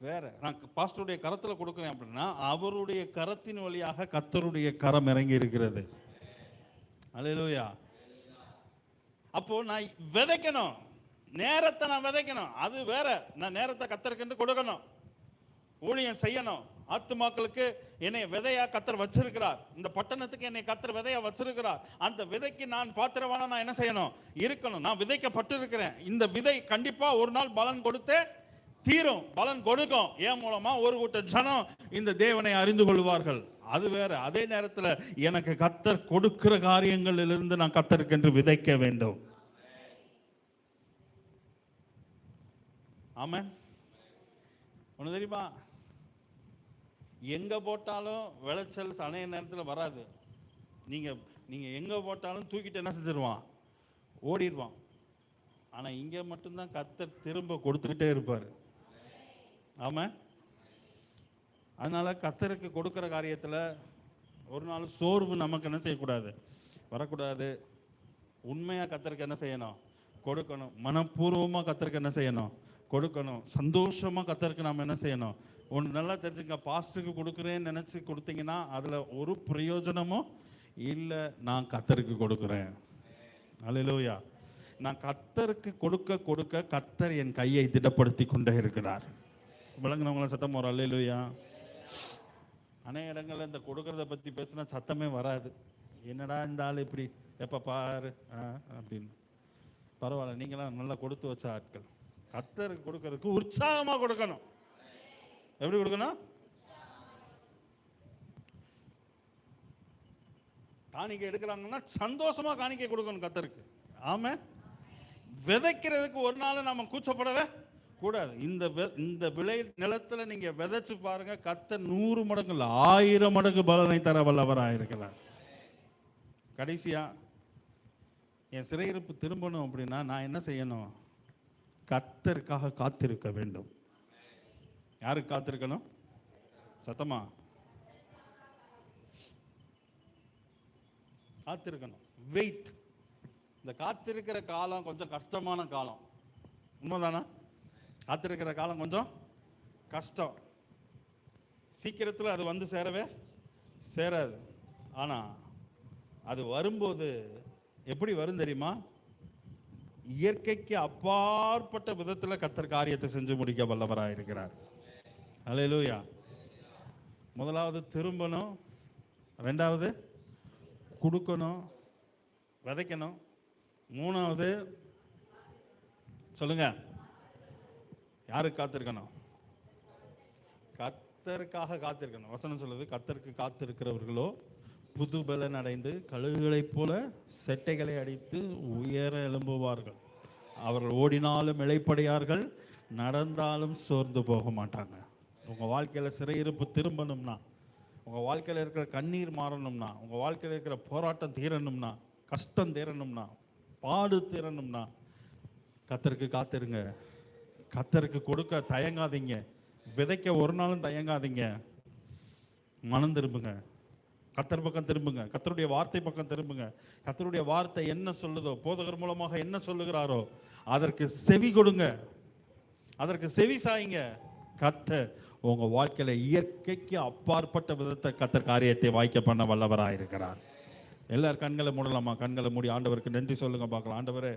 வேற. நான் பாஸ்டருடைய கரத்தில் கொடுக்குறேன் அப்படின்னா அவருடைய கரத்தின் வழியாக கர்த்தருடைய கரம் இறங்கி இருக்கிறது. அல்லேலூயா. அப்போ நான் விதைக்கணும், நேரத்தை நான் விதைக்கணும். அது வேற. நான் நேரத்தை கர்த்தருக்கு கொடுக்கணும், ஊழியம் செய்யணும். ஆத்துமாக்களுக்கு என்னை விதையா கர்த்தர் வச்சிருக்கிறார். இந்த பட்டணத்துக்கு என்னை கர்த்தர் விதையா வச்சிருக்கிறார். அந்த விதைக்கு நான் பாத்திரவானா நான் என்ன செய்யணும்? இருக்கணும். நான் விதைக்கப்பட்டிருக்கிறேன். இந்த விதை கண்டிப்பா ஒரு நாள் பலன் கொடுத்தே தீரும், பலன் கொடுக்கும். ஏன் மூலமா? ஒரு கூட்ட ஜனம் இந்த தேவனை அறிந்து கொள்வார்கள். அது வேற. அதே நேரத்தில் எனக்கு கர்த்தர் கொடுக்கிற காரியங்களிலிருந்து நான் கர்த்தருக்கு என்று விதைக்க வேண்டும். ஆமென். ஒன்று தெரியுமா? எங்க போட்டாலும் விளைச்சல் அநேக நேரத்தில் வராது. நீங்க எங்க போட்டாலும் தூக்கிட்டு என்ன செஞ்சிருவான்? ஓடிடுவான். ஆனா இங்க மட்டும்தான் கர்த்தர் திரும்ப கொடுத்துக்கிட்டே இருப்பார். ஆமாம். அதனால கர்த்தருக்கு கொடுக்குற காரியத்தில் ஒரு நாள் சோர்வு நமக்கு என்ன செய்யக்கூடாது? வரக்கூடாது. உண்மையாக கர்த்தருக்கு என்ன செய்யணும்? கொடுக்கணும். மனப்பூர்வமாக கர்த்தருக்கு என்ன செய்யணும்? கொடுக்கணும். சந்தோஷமாக கர்த்தருக்கு நாம் என்ன செய்யணும்? ஒன்று நல்லா தெரிஞ்சுங்க, பாஸ்டருக்கு கொடுக்குறேன்னு நினச்சி கொடுத்தீங்கன்னா அதில் ஒரு பிரயோஜனமும் இல்லை. நான் கர்த்தருக்கு கொடுக்குறேன். அல்லேலூயா. நான் கர்த்தருக்கு கொடுக்க கொடுக்க கர்த்தர் என் கையை திடப்படுத்தி கொண்டே இருக்கிறார். விளங்குனவங்கள சத்தம் வரும். அல்லேலூயா. அநேக இடங்களில் இந்த கொடுக்கறத பற்றி பேசுனா சத்தமே வராது. என்னடா இந்த ஆள் இப்படி எப்போ பாரு அப்படின்னு. பரவாயில்ல, நீங்களாம் நல்லா கொடுத்து வச்ச ஆட்கள். கர்த்தருக்கு கொடுக்கறதுக்கு உற்சாகமாக கொடுக்கணும். எப்படி கொடுக்கணும்? காணிக்கை எடுக்கிறாங்கன்னா சந்தோஷமா காணிக்கை கொடுக்கணும் கர்த்தருக்கு. ஆமா. விதைக்கிறதுக்கு ஒரு நாள் நம்ம கூச்சப்படவே கூடாது. இந்த விளை நிலத்துல நீங்க விதைச்சு பாருங்க, கர்த்தர் 100 மடங்கு 1000 மடங்கு பலனை தர வல்லவராக இருக்கிறார். கடைசியா என் சிறையிருப்பு திரும்பணும் அப்படின்னா நான் என்ன செய்யணும்? கர்த்தருக்காக காத்திருக்க வேண்டும். யாருக்கு காத்திருக்கணும்? சத்தமா காத்திருக்கணும். வெயிட். இந்த காத்திருக்கிற காலம் கொஞ்சம் கஷ்டமான காலம். உண்மைதானா? காத்திருக்கிற காலம் கொஞ்சம் கஷ்டம். சீக்கிரத்தில் அது வந்து சேரவே சேராது. ஆனால் அது வரும்போது எப்படி வரும் தெரியுமா? இயற்கைக்கு அப்பாற்பட்ட விதத்தில் கர்த்தர் காரியத்தை செஞ்சு முடிக்க வல்லவராக இருக்கிறார். அல்லேலூயா. முதலாவது திரும்பணும், ரெண்டாவது கொடுக்கணும், விதைக்கணும், மூணாவது சொல்லுங்க, யாருக்கு காத்திருக்கணும்? கர்த்தருக்காக காத்திருக்கணும். வசனம் சொல்லுது, கர்த்தருக்கு காத்திருக்கிறவர்களோ புது பலன் அடைந்து கழுகுகளைப் போல செட்டைகளை அடித்து உயர எழும்புவார்கள். அவர்கள் ஓடினாலும் இளைப்படையார்கள், நடந்தாலும் சோர்ந்து போக மாட்டாங்க. உங்கள் வாழ்க்கையில் சிறையிருப்பு திரும்பணும்னா, உங்கள் வாழ்க்கையில் இருக்கிற கண்ணீர் மாறணும்னா, உங்கள் வாழ்க்கையில் இருக்கிற போராட்டம் தீரணும்னா, கஷ்டம் தீரணும்னா, பாடு தீரணும்னா கர்த்தருக்கு காத்திருங்க. கர்த்தருக்கு கொடுக்க தயங்காதீங்க. விதைக்க ஒரு நாளும் தயங்காதீங்க. மனம் திரும்புங்க. கர்த்தர் பக்கம் திரும்புங்க. கர்த்தருடைய வார்த்தை பக்கம் திரும்புங்க. கர்த்தருடைய வார்த்தை என்ன சொல்லுதோ, போதகர் மூலமாக என்ன சொல்லுகிறாரோ அதற்கு செவி கொடுங்க. அதற்கு செவி சாய்ங்க. கர்த்தர் உங்க வாழ்க்கையில இயற்கைக்கு அப்பாற்பட்ட விதத்தை கர்த்தர் காரியத்தை வாய்க்க பண்ண வல்லவராக இருக்கிறார். எல்லாரும் கண்களை மூடலாமா? கண்களை மூடி ஆண்டவருக்கு நன்றி சொல்லுங்க பார்க்கலாம். ஆண்டவரே,